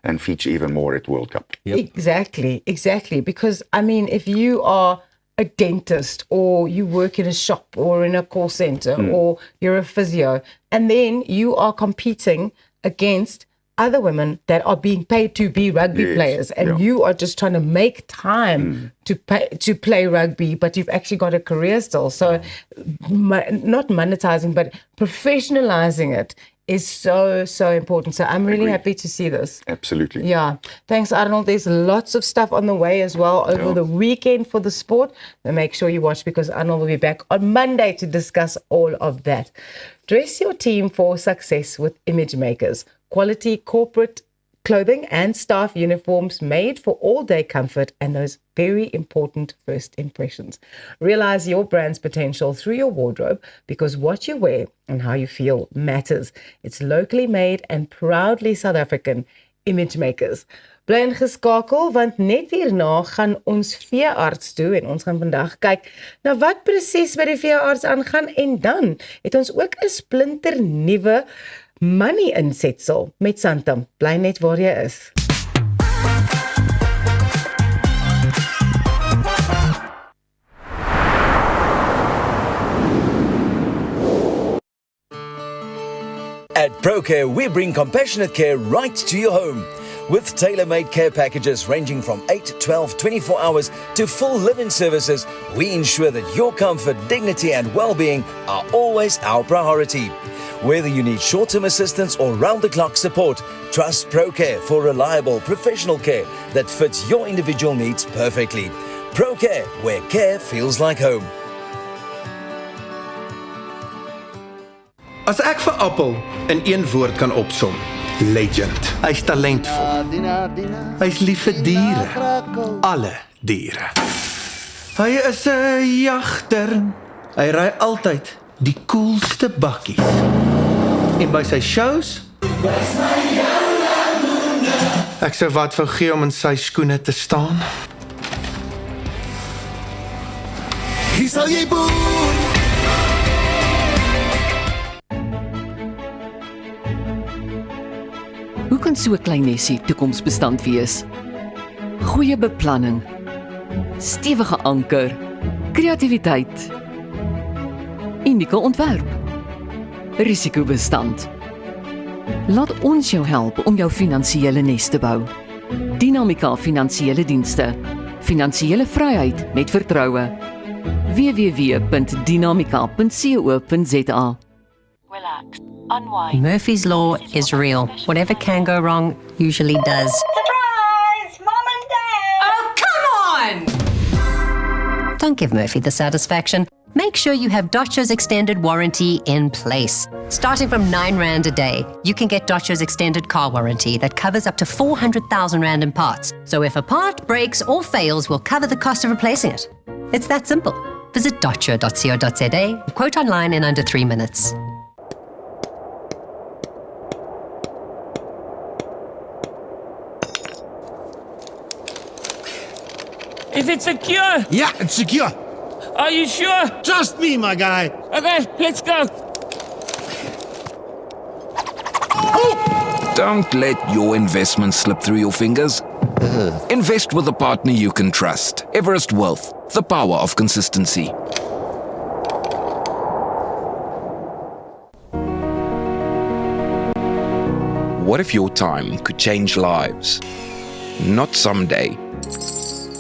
and feature even more at World Cup. Exactly. Because, I mean, if you are a dentist or you work in a shop or in a call center or you're a physio, and then you are competing against other women that are being paid to be rugby players, and you are just trying to make time to play rugby, but you've actually got a career still. So not monetizing, but professionalizing it is so important. So I'm really happy to see this. Absolutely. Yeah. Thanks, Arnold. There's lots of stuff on the way as well over the weekend for the sport. So make sure you watch, because Arnold will be back on Monday to discuss all of that. Dress your team for success with Image Makers. Quality corporate clothing and staff uniforms made for all-day comfort and those very important first impressions. Realize your brand's potential through your wardrobe, because what you wear and how you feel matters. It's locally made and proudly South African. Image Makers. Bly ingeskakel, want net hierna gaan ons veearts toe en ons gaan vandag kyk na wat presies by die veearts aangaan, en dan het ons ook 'n splinter nuwe money insetsel met Santam. Bly net waar jy is. At ProCare, we bring compassionate care right to your home. With tailor-made care packages ranging from 8, 12, 24 hours to full live-in services, we ensure that your comfort, dignity and well-being are always our priority. Whether you need short-term assistance or round-the-clock support, trust ProCare for reliable, professional care that fits your individual needs perfectly. ProCare, where care feels like home. As ek vir Appel in een woord kan opsom, legend. Hy's talentvol. Hy's lief vir diere. Alle diere. Hy is 'n jagter. Hy ry altyd die coolste bakkies. En by sy shows ek sou wat vir gee om in sy skoene te staan. Hier sal jy boer. Hoe kan so 'n klein nesie toekomsbestand wees? Goeie beplanning, stewige anker, kreatiwiteit, unieke ontwerp, risikobestand. Laat ons jou help om jou finansiële nes te bou. Dinamika Finansiële Dienste. Finansiële vryheid met vertroue. www.dinamika.co.za. Relax. Unwind. Murphy's Law is real. Whatever can go wrong usually does. Surprise! Mom and Dad! Oh, come on! Don't give Murphy the satisfaction. Make sure you have Dodge's extended warranty in place. Starting from R9 a day, you can get Dodge's extended car warranty that covers up to 400,000 Rand in parts. So if a part breaks or fails, we'll cover the cost of replacing it. It's that simple. Visit dodge.co.za, quote online in under 3 minutes. Is it secure? Yeah, it's secure. Are you sure? Trust me, my guy. Okay, let's go. Don't let your investment slip through your fingers. Invest with a partner you can trust. Everest Wealth, the power of consistency. What if your time could change lives? Not someday,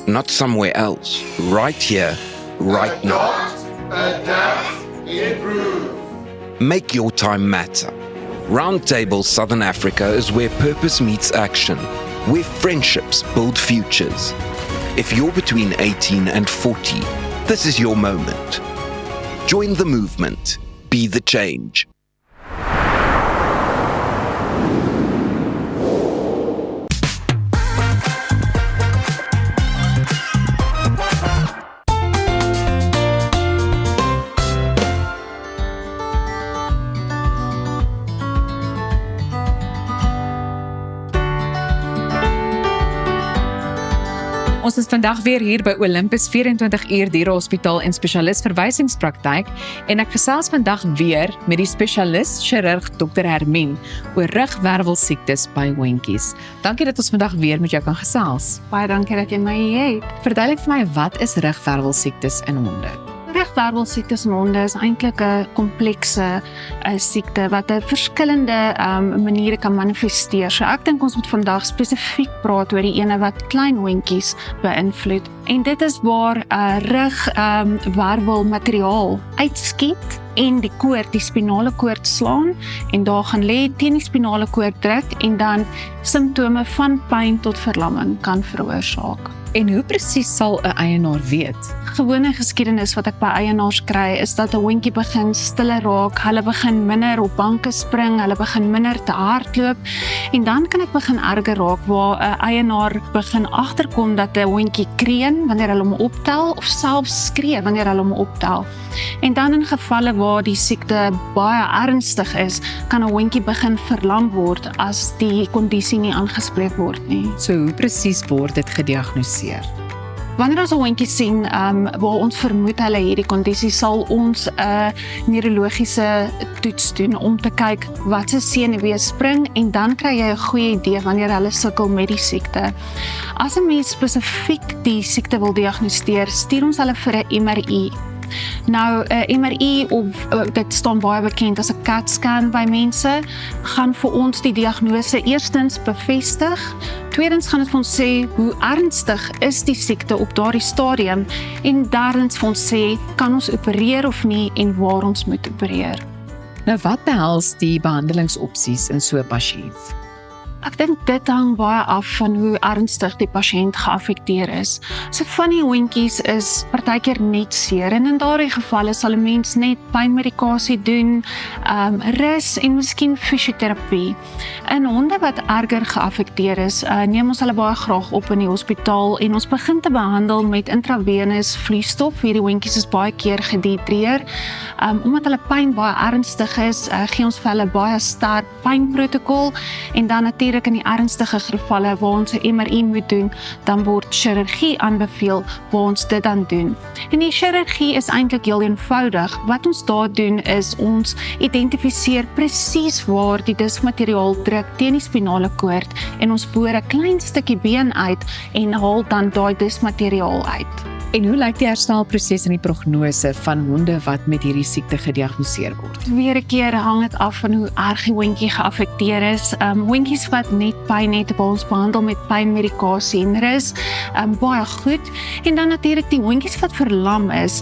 not somewhere else, right here, right now. Adapt, improve. Make your time matter. Roundtable Southern Africa is where purpose meets action, where friendships build futures. If you're between 18 and 40, this is your moment. Join the movement. Be the change. Ons is vandag weer hier by Olympus 24 uur dierehospitaal en spesialis verwysingspraktyk en ek gesels vandag weer met die spesialis chirurg Dr. Hermien oor rugwervelsiektes by hondjies. Dankie dat ons vandag weer met jou kan gesels. Baie dankie dat jy my hier het. Verduidelik vir my, wat is rugwervelsiektes in honde? Rugwervelsiektes in honde is eintlik 'n komplekse siekte wat op verskillende maniere kan manifesteer. So ek dink ons moet vandag spesifiek praat oor die ene wat klein hondjies beïnvloed. En dit is waar rugwervelmateriaal uitskiet en die koord, die spinale koord slaan en daar gaan lê, teen die spinale koord druk en dan simptome van pyn tot verlamming kan veroorsaak. En hoe presies sal 'n eienaar weet? Gewone geskiedenis wat ek by eienaars kry is dat 'n hondjie begin stiller raak, hulle begin minder op banke spring, hulle begin minder te hardloop en dan kan ek begin erger raak waar 'n eienaar begin agterkom dat 'n hondjie kreun wanneer hulle hom optel of selfs skree wanneer hulle hom optel. En dan in gevalle waar die siekte baie ernstig is, kan 'n hondjie begin verlam word as die kondisie nie aangespreek word nie. So hoe presies word dit gediagnoseer? Wanneer ons 'n hondjie sien waar ons vermoed hulle hierdie kondisie, sal ons 'n neurologiese toets doen om te kyk wat se senuwee spring en dan kry jy 'n goeie idee wanneer hulle sukkel met die siekte. As 'n mens spesifiek die siekte wil diagnoseer, stuur ons hulle vir 'n MRI. Nou, 'n MRI, dit staan baie bekend as 'n CAT scan by mense, gaan vir ons die diagnose eerstens bevestig, tweedens gaan dit vir ons sê hoe ernstig is die siekte op daardie stadium en derdens vir ons sê, kan ons opereer of nie en waar ons moet opereer. Nou wat behels die behandelingsopsies in so 'n pasiënt? Ek dink dit hang baie af van hoe ernstig die pasiënt geaffekteer is. So van die hondjies is partykeer net seer en in daardie gevalle sal 'n mens net pynmedikasie doen, rus en miskien fisioterapie. In honde wat erger geaffekteer is, neem ons hulle baie graag op in die hospitaal en ons begin te behandel met intravenous vloeistof. Hierdie hondjies is baie keer gedehidreer. Omdat hulle pyn baie ernstig is, gee ons vir hulle baie sterk pynprotokol en dan natuurlik in die ernstige gevalle waar ons 'n MRI moet doen, dan word chirurgie aanbeveel waar ons dit dan doen. En die chirurgie is eintlik heel eenvoudig. Wat ons daar doen is ons identifiseer presies waar die diskmateriaal druk teen die spinale koord en ons boor 'n klein stukkie been uit en haal dan daai diskmateriaal uit. En hoe lyk die herstelproses en die prognose van honde wat met hierdie siekte gediagnoseer word? Weer 'n keer hang dit af van hoe erg die hondjie geaffekteer is. Hondjies wat net pyn het, waar ons behandel met pynmedikasie en rus, baie goed. En dan natuurlik die hondjies wat verlam is,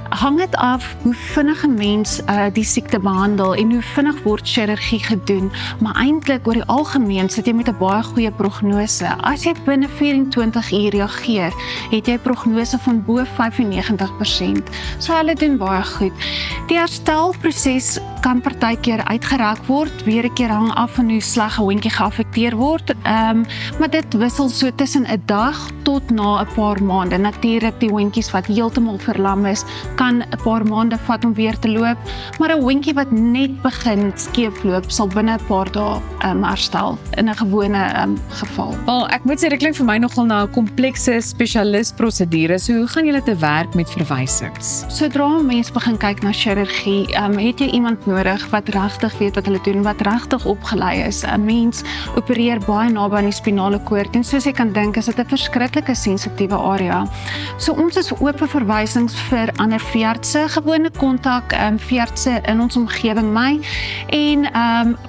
hang dit af hoe vinnig 'n mens die siekte behandel en hoe vinnig word chirurgie gedoen. Maar eintlik oor die algemeen sit jy met 'n baie goeie prognose. As jy binne 24 uur reageer, het jy 'n prognose van bo 95%. So hulle doen baie goed. Die herstelproses kan partykeer uitgereik word, weer 'n keer hang af van hoe sleg 'n hondjie geaffekteer word, maar dit wissel so tussen 'n dag tot na 'n paar maande. Natuurlik die hondjies wat heeltemal verlam is, kan 'n paar maande vat om weer te loop, maar 'n hondjie wat net begin skeefloop sal binne 'n paar dae herstel in 'n gewone geval. Wel, ek moet sê dit klink vir my nogal na 'n komplekse spesialisprosedure. So hoe gaan julle te werk met verwysings? Sodra 'n mens begin kyk na chirurgie, het jy iemand nodig wat regtig weet wat hulle doen, wat regtig opgelei is. 'n Mens opereer baie naby aan die spinale koord en soos jy kan dink, is dit 'n verskriklike sensitiewe area. So ons is oop vir verwysings vir ander veeartse, gewone kontak veeartse in ons omgewing my en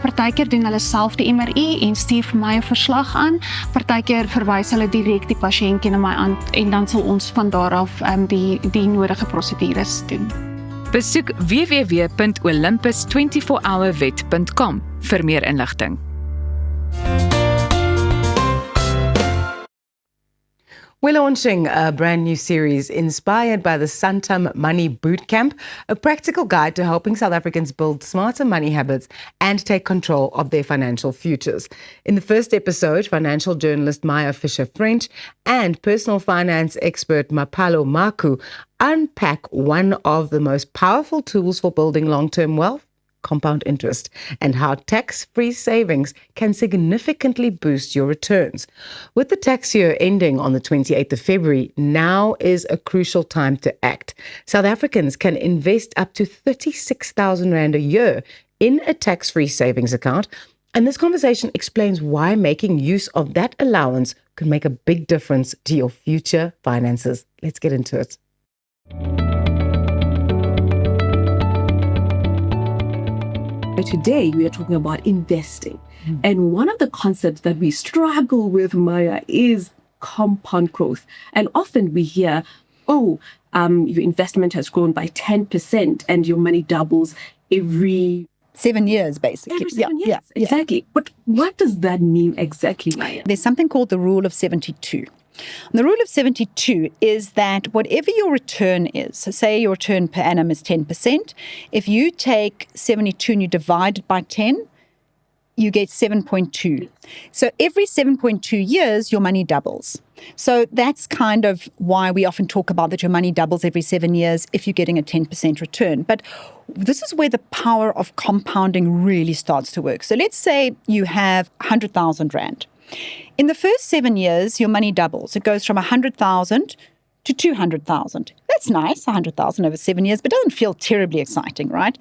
partykeer doen hulle self die MRI en stuur vir my 'n verslag aan. Partykeer verwys hulle direk die pasiëntjie na my aan en dan sal ons van daar af die nodige prosedures doen. Besoek www.olympus24hourvet.com vir meer inligting. We're launching a brand new series inspired by the Santam Money Bootcamp, a practical guide to helping South Africans build smarter money habits and take control of their financial futures. In the first episode, financial journalist Maya Fisher-French and personal finance expert Mapalo Maku unpack one of the most powerful tools for building long-term wealth, compound interest, and how tax-free savings can significantly boost your returns. With the tax year ending on the 28th of February, now is a crucial time to act. South Africans can invest up to 36,000 Rand a year in a tax-free savings account, and this conversation explains why making use of that allowance could make a big difference to your future finances. Let's get into it. Today, we are talking about investing. And one of the concepts that we struggle with, Maya, is compound growth. And often we hear, your investment has grown by 10% and your money doubles every 7 years, basically. Every 7 years, exactly. But what does that mean exactly, Maya? There's something called the rule of 72. And the rule of 72 is that whatever your return is, so say your return per annum is 10%, if you take 72 and you divide it by 10, you get 7.2. So every 7.2 years, your money doubles. So that's kind of why we often talk about that your money doubles every 7 years if you're getting a 10% return. But this is where the power of compounding really starts to work. So let's say you have 100,000 Rand. In the first 7 years, your money doubles. It goes from 100,000 to 200,000. That's nice, 100,000 over 7 years, but doesn't feel terribly exciting, right?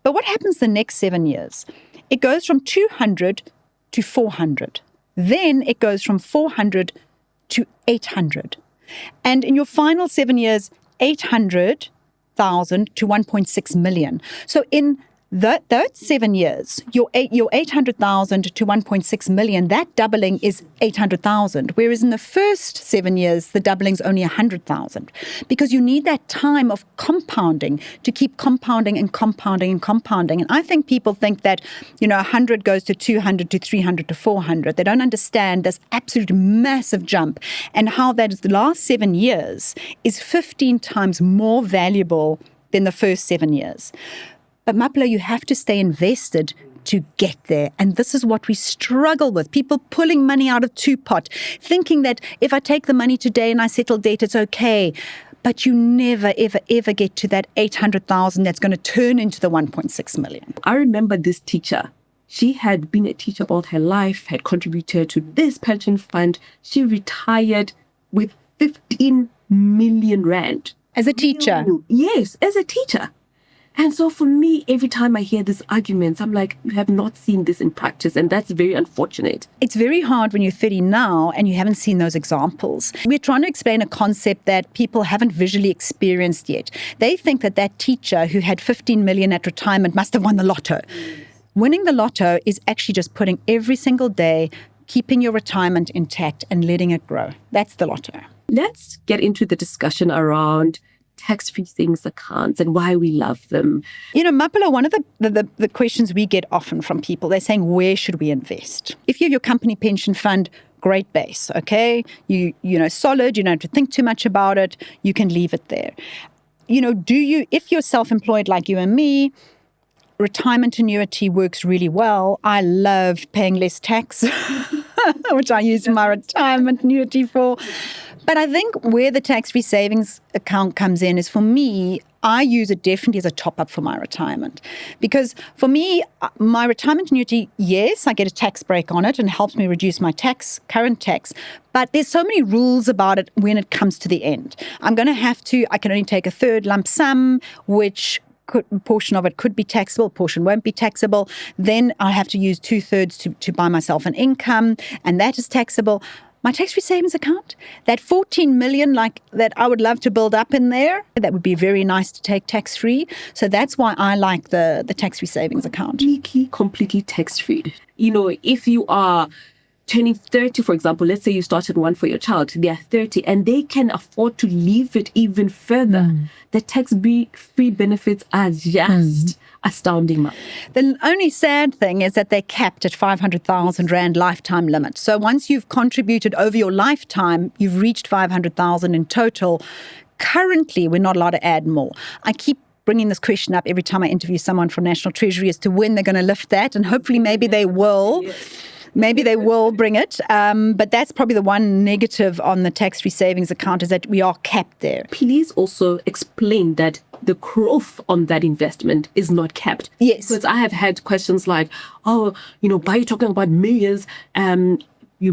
But what happens the next 7 years? It goes from 200 to 400. Then it goes from 400 to 800. And in your final 7 years, 800,000 to 1.6 million. So in That's 7 years. Your 800,000 to 1.6 million, that doubling is 800,000. Whereas in the first 7 years, the doubling's only 100,000. Because you need that time of compounding to keep compounding and compounding and compounding. And I think people think that, 100 goes to 200 to 300 to 400. They don't understand this absolute massive jump and how that the last 7 years is 15 times more valuable than the first 7 years. But Mapelo, you have to stay invested to get there. And this is what we struggle with. People pulling money out of two-pot, thinking that if I take the money today and I settle debt, it's okay. But you never, ever, ever get to that 800,000 that's going to turn into the 1.6 million. I remember this teacher. She had been a teacher all her life, had contributed to this pension fund. She retired with 15 million rand. As a teacher? Yes, as a teacher. And so for me, every time I hear these arguments, I'm like, you have not seen this in practice, and that's very unfortunate. It's very hard when you're 30 now and you haven't seen those examples. We're trying to explain a concept that people haven't visually experienced yet. They think that that teacher who had 15 million at retirement must have won the lotto. Winning the lotto is actually just putting every single day, keeping your retirement intact and letting it grow. That's the lotto. Let's get into the discussion around tax-free savings accounts and why we love them. Mapelo, one of the questions we get often from people, they're saying, where should we invest? If you have your company pension fund, great base, okay? You solid, you don't have to think too much about it, you can leave it there. If you're self-employed like you and me, retirement annuity works really well. I love paying less tax, which I use my retirement annuity for. But I think where the tax-free savings account comes in is, for me, I use it definitely as a top-up for my retirement. Because for me, my retirement annuity, yes, I get a tax break on it and helps me reduce my current tax. But there's so many rules about it when it comes to the end. I can only take a third lump sum, which portion of it could be taxable, portion won't be taxable. Then I have to use 2/3 to buy myself an income, and that is taxable. My tax-free savings account, that 14 million that I would love to build up in there, that would be very nice to take tax-free. So that's why I like the tax-free savings account. Completely tax-free. If you are turning 30, for example, let's say you started one for your child, they are 30, and they can afford to leave it even further. The tax-free benefits are just astounding. The only sad thing is that they're capped at 500,000 Rand lifetime limit. So once you've contributed over your lifetime, you've reached 500,000 in total. Currently, we're not allowed to add more. I keep bringing this question up every time I interview someone from National Treasury as to when they're going to lift that, and hopefully maybe they will. Maybe they will bring it, but that's probably the one negative on the tax-free savings account, is that we are capped there. Please also explain that the growth on that investment is not capped. Yes. Because I have had questions like, by you talking about millions,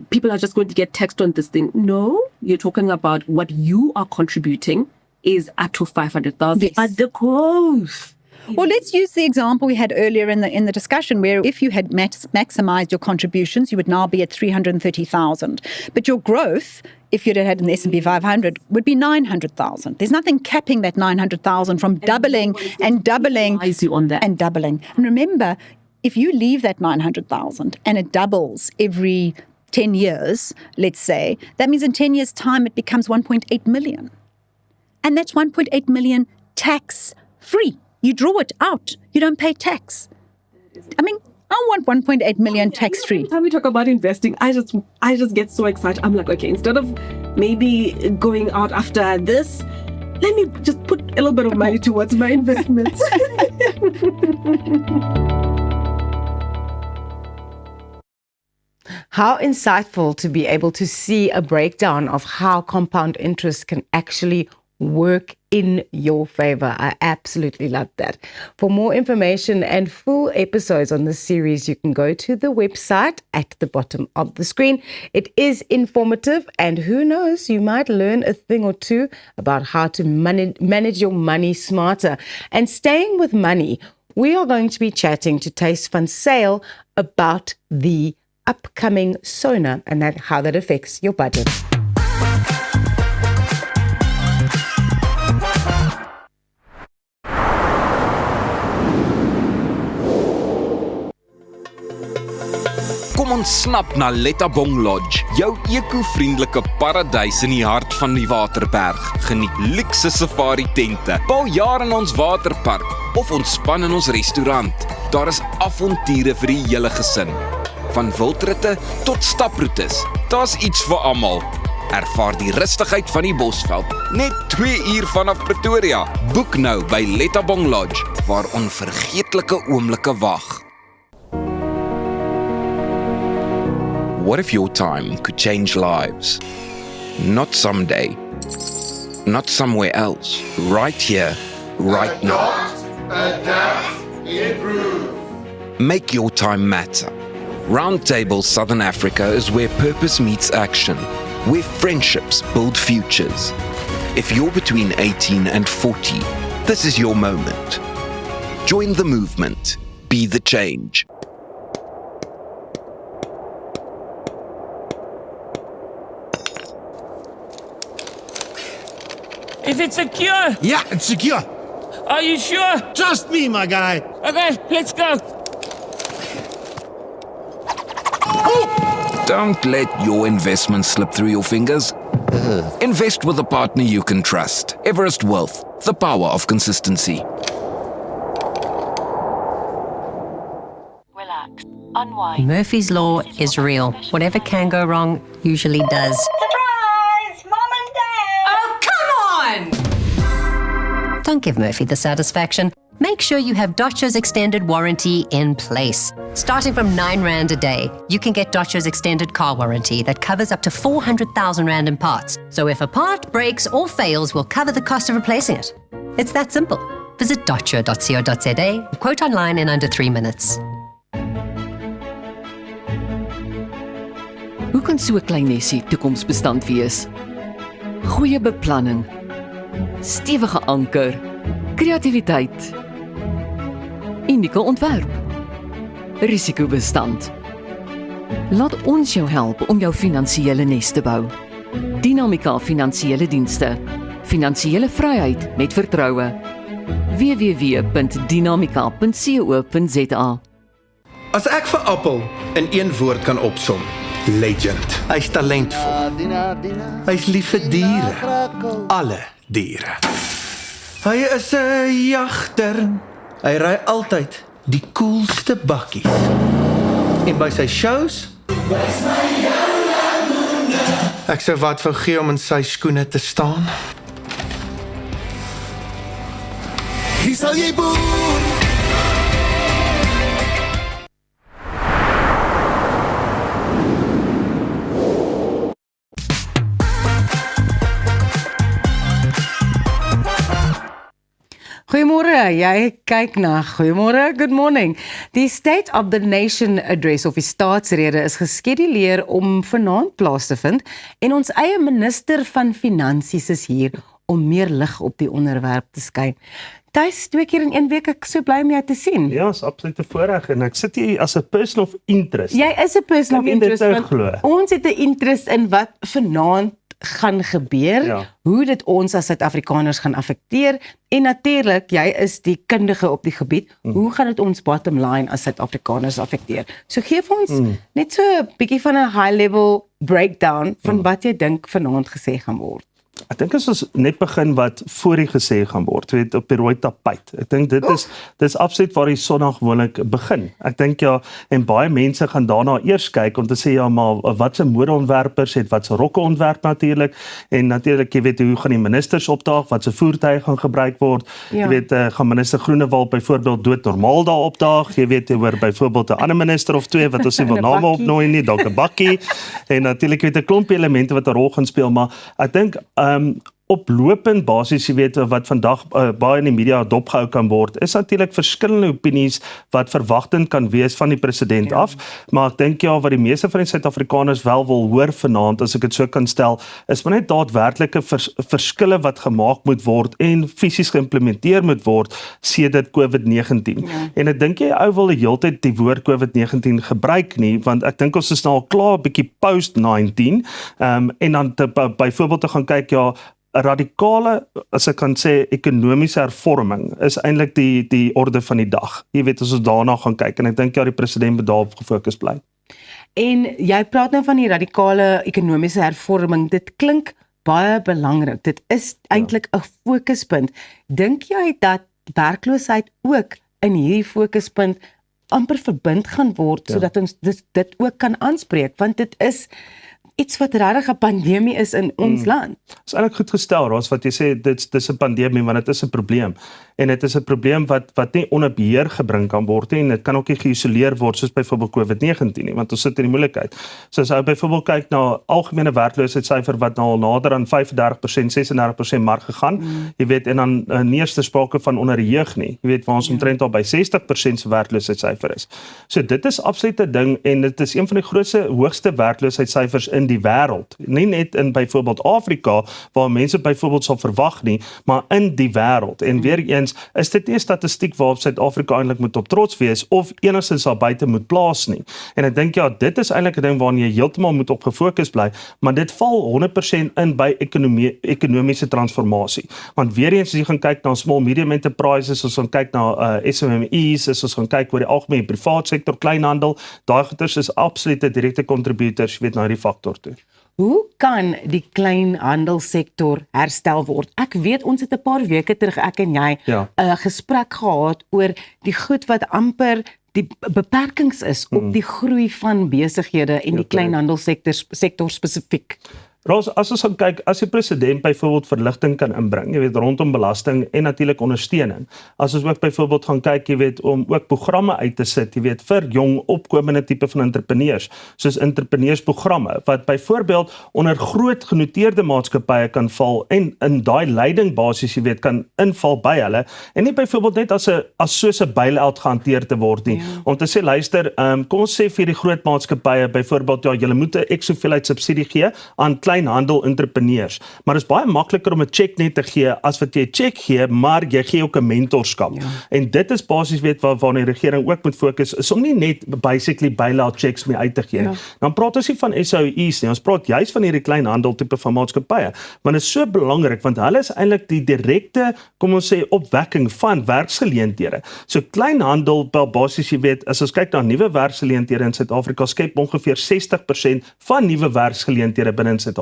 people are just going to get taxed on this thing. No, you're talking about what you are contributing is up to 500,000. Yes. But the growth. Well, let's use the example we had earlier in the discussion, where if you had maximized your contributions, you would now be at 330,000. But your growth, if you'd had an S&P 500, would be 900,000. There's nothing capping that 900,000 from doubling and doubling and doubling. And remember, if you leave that 900,000 and it doubles every 10 years, let's say, that means in 10 years' time it becomes 1.8 million. And that's 1.8 million tax-free. You draw it out. You don't pay tax. I mean, I want 1.8 million tax-free. Every time we talk about investing, I just get so excited. I'm like, okay, instead of maybe going out after this, let me just put a little bit of money towards my investments. How insightful to be able to see a breakdown of how compound interest can actually work in your favor. I absolutely love that. For more information and full episodes on this series, you can go to the website at the bottom of the screen. It is informative, and who knows, you might learn a thing or two about how to manage your money smarter. And staying with money, we are going to be chatting to Taste Van Sale about the upcoming SONA and how that affects your budget. Kom ontsnap na Lettabong Lodge, jou eco-vriendelike paradys in die hart van die Waterberg. Geniet luukse safari tente, bou jaar in ons waterpark of ontspan in ons restaurant. Daar is avonture vir die hele gesin. Van wildritte tot staproetes, daar's iets vir almal. Ervaar die rustigheid van die Bosveld, net 2 uur vanaf Pretoria. Boek nou by Lettabong Lodge, waar onvergeetlike oomblikke wag. What if your time could change lives? Not someday, not somewhere else, right here, right now. Adapt, improve. Make your time matter. Roundtable Southern Africa is where purpose meets action, where friendships build futures. If you're between 18 and 40, this is your moment. Join the movement. Be the change. Is it secure? Yeah, it's secure. Are you sure? Trust me, my guy. Okay, let's go. Don't let your investment slip through your fingers. Invest with a partner you can trust. Everest Wealth, the power of consistency. Relax. Unwind. Murphy's Law is real. Whatever can go wrong usually does. Surprise! Mom and Dad! Oh, come on! Don't give Murphy the satisfaction. Make sure you have Dodge's extended warranty in place. Starting from 9 Rand a day, you can get Dodge's extended car warranty that covers up to 400,000 Rand in parts. So if a part breaks or fails, we'll cover the cost of replacing it. It's that simple. Visit dodge.co.za, quote online in under 3 minutes. Hoe kan so 'n klein nesie toekomsbestand wees? Goeie beplanning, stewige anker, kreatiwiteit, unieke ontwerp, risikobestand. Laat ons jou help om jou finansiële nes te bou. Dinamika Finansiële Dienste. Finansiële vryheid met vertroue. www.dinamika.co.za. As ek vir Appel in een woord kan opsom, legend. Hy's talentvol. Hy's lief vir diere. Alle diere. Hy is 'n jagter. Hy ry altyd die coolste bakkies. En by sy shows, ek sou wat vir gee om in sy skoene te staan. Hier sal jy boer. Goeiemôre, jy kyk na Goeiemôre, good morning. Die State of the Nation Address of die staatsrede is geskeduleer om vanaand plaas te vind en ons eie minister van Finansies is hier om meer lig op die onderwerp te skyn. Thys, 2 keer in 1 week, ek so bly om jou te sien. Ja, is absoluut 'n voorreg en ek sit hier as 'n person of interest. Jy is 'n person of interest, want ons het 'n interest in wat vanaand gaan gebeur, Ja. hoe dit ons as Suid-Afrikaners gaan affekteer en natuurlik, jy is die kundige op die gebied, hoe gaan dit ons bottom line as Suid-Afrikaners affekteer? So gee vir ons net so 'n bietjie van 'n high level breakdown van wat jy dink vanaand gesê gaan word. Ek dink as ons net begin wat voor die gesê gaan word, weet op die rooi tapijt. Ek dink dit is absoluut waar die Sondag gewoonlik begin. Ek dink ja, en baie mense gaan daarna eers kyk om te sê ja, maar wat se modeontwerpers het wat se rokke ontwerp natuurlik en natuurlik jy weet hoe gaan die ministers opdaag, wat se voertuie gaan gebruik word. Ja. Jy weet gaan minister Groenewald byvoorbeeld doodnormaal daar opdaag. Jy weet jy hoor byvoorbeeld 'n ander minister of 2 wat ons nie wil name opnooi nie, dalk 'n bakkie en natuurlik weet 'n klompie elemente wat 'n rol gaan speel, maar ek dink oplopend basis, jy weet, wat vandag baie in die media dopgehou kan word, is natuurlik verskillende opinies wat verwagtend kan wees van die president af, maar ek dink ja, wat die meeste van die Suid-Afrikaners wel wil hoor vanaand, as ek dit so kan stel, is maar net daadwerklike verskille wat gemaak moet word en fisies geïmplementeer moet word sedert COVID-19. En ek dink jy ou wil die hele tyd die woord COVID-19 gebruik nie, want ek dink ons is nou al klaar 'n bietjie post-19, en dan byvoorbeeld te gaan kyk, ja, 'n radikale, as ek kan sê, ekonomiese hervorming is eintlik die orde van die dag. Jy weet, as ons daarna gaan kyk, en ek dink ja, die president moet daarop gefokus bly. En jy praat nou van die radikale ekonomiese hervorming. Dit klink baie belangrik. Dit is eintlik 'n fokuspunt. Dink jy dat werkloosheid ook in hierdie fokuspunt amper verbind gaan word sodat ons dit ook kan aanspreek, want dit is iets wat regtig 'n pandemie is in ons land. Is eintlik goed gestel, Ros, wat jy sê dis 'n pandemie, want dit is 'n probleem. En dit is 'n probleem wat nie onder beheer gebring kan word nie, en dit kan ook nie geïsoleer word soos byvoorbeeld COVID-19 nie, want ons sit in die moeilikheid. So as jy byvoorbeeld kyk na algemene werkloosheidssyfer wat nou al nader aan 35%, 36% maar gegaan, jy weet, en dan nie eers sprake van onder die jeug nie. Jy weet, waar ons omtrent al by 60% se werkloosheidssyfer is. So dit is absoluut 'n ding, en dit is een van die grootste hoogste werkloosheidssyfers in die wêreld. Nie net in byvoorbeeld Afrika waar mense byvoorbeeld sal verwag nie, maar in die wêreld. En weer eens is dit nie 'n statistiek waarop Suid-Afrika eintlik moet op trots wees of enigstens daar buite moet plaas nie. En ek dink dit is eintlik 'n ding waarna jy heeltemal moet op gefokus bly, maar dit val 100% in by ekonomiese transformasie. Want weer eens as jy gaan kyk na small medium enterprises, as ons gaan kyk na SMMEs, as ons gaan kyk oor die algemene privaat sektor, kleinhandel, daai goeders is absolute direkte contributors, jy weet, na hierdie faktor toe. Hoe kan die kleinhandelsektor herstel word? Ek weet ons het 'n paar weke terug, ek en jy, 'n gesprek gehad oor die goed wat amper die beperkings is op die groei van besighede en die kleinhandelsektor spesifiek. Ros, as ons gaan kyk, as die president byvoorbeeld verligting kan inbring, jy weet, rondom belasting en natuurlik ondersteuning. As ons ook byvoorbeeld gaan kyk, jy weet, om ook programme uit te sit, jy weet, vir jong opkomende tipe van entrepreneurs, soos entrepreneursprogramme, wat byvoorbeeld onder groot genoteerde maatskappye kan val en in daai leiding basis, jy weet, kan inval by hulle, en nie byvoorbeeld net as soos 'n bail-out gehanteer te word nie, om te sê, luister, kom ons sê vir die groot maatskappye, byvoorbeeld, julle moet 'n X hoeveelheid subsidie gee aan kleinhandel entrepreneurs. Maar dit is baie makliker om 'n check net te gee as wat jy 'n check gee, maar jy gee ook 'n mentorskap. En dit is basies weet waar die regering ook moet fokus, is om nie net basically bail-out checks mee uit te gee. Dan praat ons nie van SOEs nie, ons praat juist van hierdie kleinhandel tipe van maatskappye. Want dit is so belangrik, want hulle is eintlik die direkte, kom ons sê, opwekking van werksgeleenthede. So kleinhandel, basies jy weet, as ons kyk na nuwe werksgeleenthede in Suid-Afrika, skep ongeveer 60% van nuwe werksgeleenthede binne in Suid-Afrika.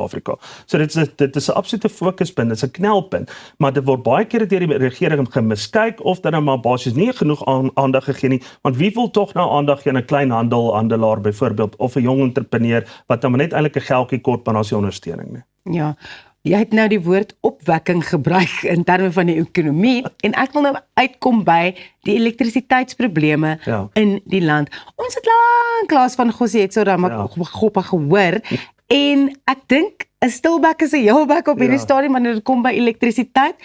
So dit is 'n absolute fokuspunt, dit is 'n knelpunt, maar dit word baie keer deur die regering gemiskyk of dan maar basies nie genoeg aandag gegee nie, want wie wil tog nou aandag gee aan 'n kleinhandelaar byvoorbeeld of 'n jong entrepreneur wat dan net eintlik 'n geldjie kort maar as die ondersteuning nie. Ja. Jy het nou die woord opwekking gebruik in terme van die ekonomie en ek wil nou uitkom by die elektrisiteitsprobleme in die land. Ons het lanklaas van Gosietso Ramaphosa gehoor en ek dink 'n stilbek is 'n heelbek op hierdie stadium wanneer dit kom by elektrisiteit.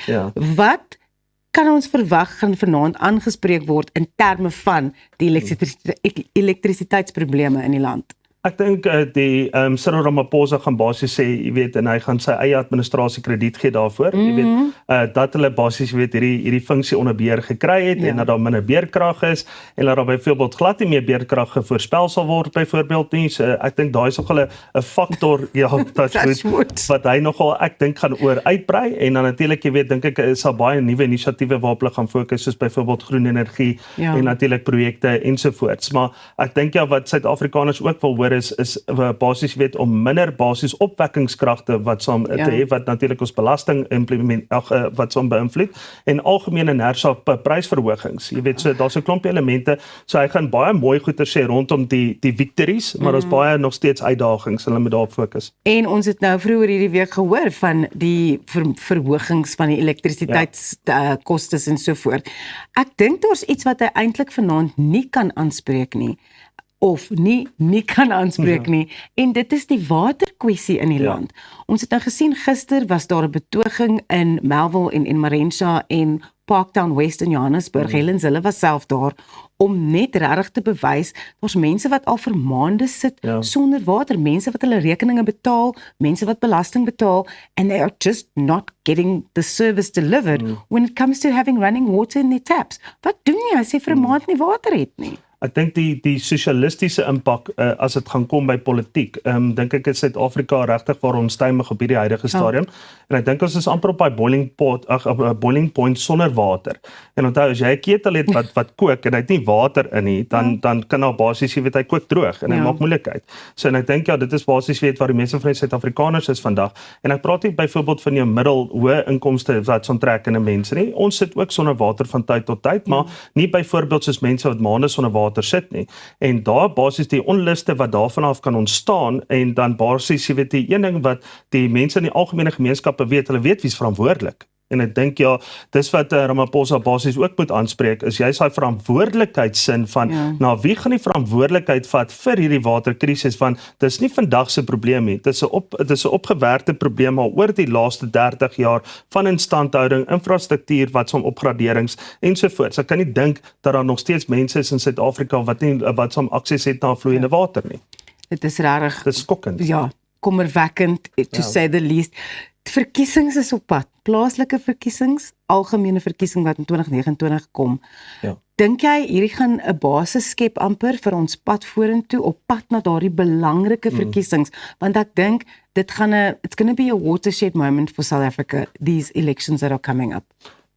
Wat kan ons verwag gaan vanaand aangespreek word in terme van die elektrisiteitsprobleme in die land? Ek dink die Cyril Ramaphosa gaan basies sê, jy weet, en hy gaan sy eie administrasie krediet gee daarvoor, jy weet, dat hulle basies, jy weet, hierdie funksie onder beheer gekry het en dat daar minder beerkrag is en dat daar byvoorbeeld glad nie meer beerkrag voorspel sal word byvoorbeeld nie. So ek dink daai is nogal 'n faktor wat hy nogal ek dink gaan oor uitbrei en dan natuurlik, jy weet, dink ek is daar baie nuwe inisiatiewe waarop hulle gaan fokus soos byvoorbeeld groen energie en natuurlik projekte ensovoorts. Maar ek dink wat Suid-Afrikaners ook wil hoor is basies weet om minder basies opwekkingskragte wat saam te hê wat natuurlik ons belasting wat saam beïnvloed en algemene NERSA prysverhogings. Jy weet, so daar's 'n klomp elemente. So hy gaan baie mooi goeie sê rondom die victories, maar ons baie nog steeds uitdagings en hulle moet daarop fokus. En ons het nou vroeër hierdie week gehoor van die verhogings van die elektrisiteitskostes en so voort. Ek dink daar's iets wat hy eintlik vanaand nie kan aanspreek nie. Of nie kan aanspreek nie, en dit is die waterkwessie in die land. Ons het nou gesien, gister was daar 'n betoging in Melville en Marentia en Parktown West in Johannesburg. Helen Zille was self daar, om net regtig te bewys, daar's mense wat al vir maande sit sonder water, mense wat hulle rekeninge betaal, mense wat belasting betaal, and they are just not getting the service delivered when it comes to having running water in their taps. Wat doen jy as jy vir 'n maand nie water het nie? ek dink die sosialistiese impak as dit gaan kom by politiek, dink ek is Suid-Afrika regtig waar onstuimig op hierdie huidige stadium. En ek dink ons is amper op daai boiling point sonder water. En onthou as jy 'n ketel het wat kook en hy het nie water in nie, dan kan daar basies jy weet hy kook droog en hy maak moeilikheid. So en ek dink dit is basies weet waar die meeste van die Suid-Afrikaners is vandag. En ek praat nie byvoorbeeld van jou hoë inkomste wat onttrekkende mense nie. Ons sit ook sonder water van tyd tot tyd, maar nie byvoorbeeld soos mense wat maande sonder water sit nie. En daar basies die onluste wat daarvan af kan ontstaan en dan basies jy weet die een ding wat die mense in die algemene gemeenskappe weet, hulle weet wie's verantwoordelik. En ek dink dis wat Ramaphosa basies ook moet aanspreek, is jy daai verantwoordelikheidsin van, wie gaan die verantwoordelikheid vat vir hierdie waterkrisis, want dis nie vandag se probleem nie, dis 'n opgewerkte probleem al oor die laaste 30 jaar van instandhouding, infrastruktuur, wat som opgraderings ensovoorts. Ek kan nie dink dat daar nog steeds mense is in Suid-Afrika wat som akses het na vloeiende water nie. Dit is rarig. Dis skokkend. Ja, kommerwekkend, to say the least. Verkiesings is op pad, plaaslike verkiesings, algemene verkiesing wat in 2029 kom. Dink jy hierdie gaan 'n basis skep amper vir ons pad vorentoe op pad na daardie belangrike verkiesings? Want ek dink it's going to be a watershed moment for South Africa, these elections that are coming up.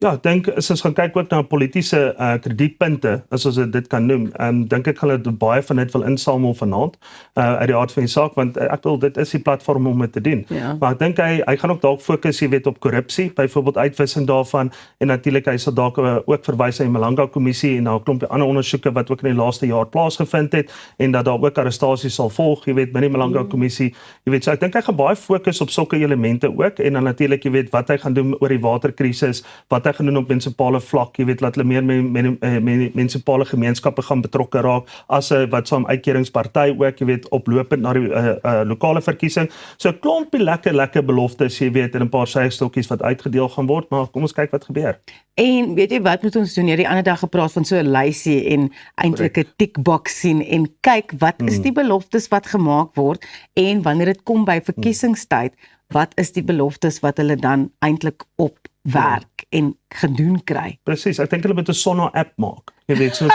Ja, ek dink as ons gaan kyk ook na politiese kredietpunte, as ons dit kan noem, dink ek hulle baie van dit wil insamel vanaand uit die aard van die saak, want ek wil dit is die platform om dit te doen. Maar ek dink hy gaan ook dalk fokus, jy weet, op korrupsie, byvoorbeeld uitwissing daarvan, en natuurlik hy sal dalk ook verwys na die Malanga kommissie en na 'n klompie ander ondersoeke wat ook in die laaste jaar plaasgevind het, en dat daar ook arrestasies sal volg, jy weet, by die Malanga kommissie. Jy weet, so ek dink hy gaan baie fokus op sulke elemente ook, en dan natuurlik, jy weet, wat hy gaan doen oor die waterkrisis, wat hy gaan doen op munisipale vlak, jy weet, laat hulle meer munisipale gemeenskappe gaan betrokke raak, as wat saam uitkeringsparty ook, jy weet, oplopend na die lokale verkiesing. So 'n klompie lekker beloftes, jy weet, en 'n paar seistokkies wat uitgedeel gaan word, maar kom ons kyk wat gebeur. En weet jy wat moet ons doen? Jy het die ander dag gepraat van so 'n lysie en eintlik 'n tickbox sien en kyk wat is die beloftes wat gemaak word en wanneer dit kom by verkiesingstyd, wat is die beloftes wat hulle dan eintlik opwerk en gedoen kry. Presies, ek dink hulle moet 'n Sonna app maak. Jy weet, so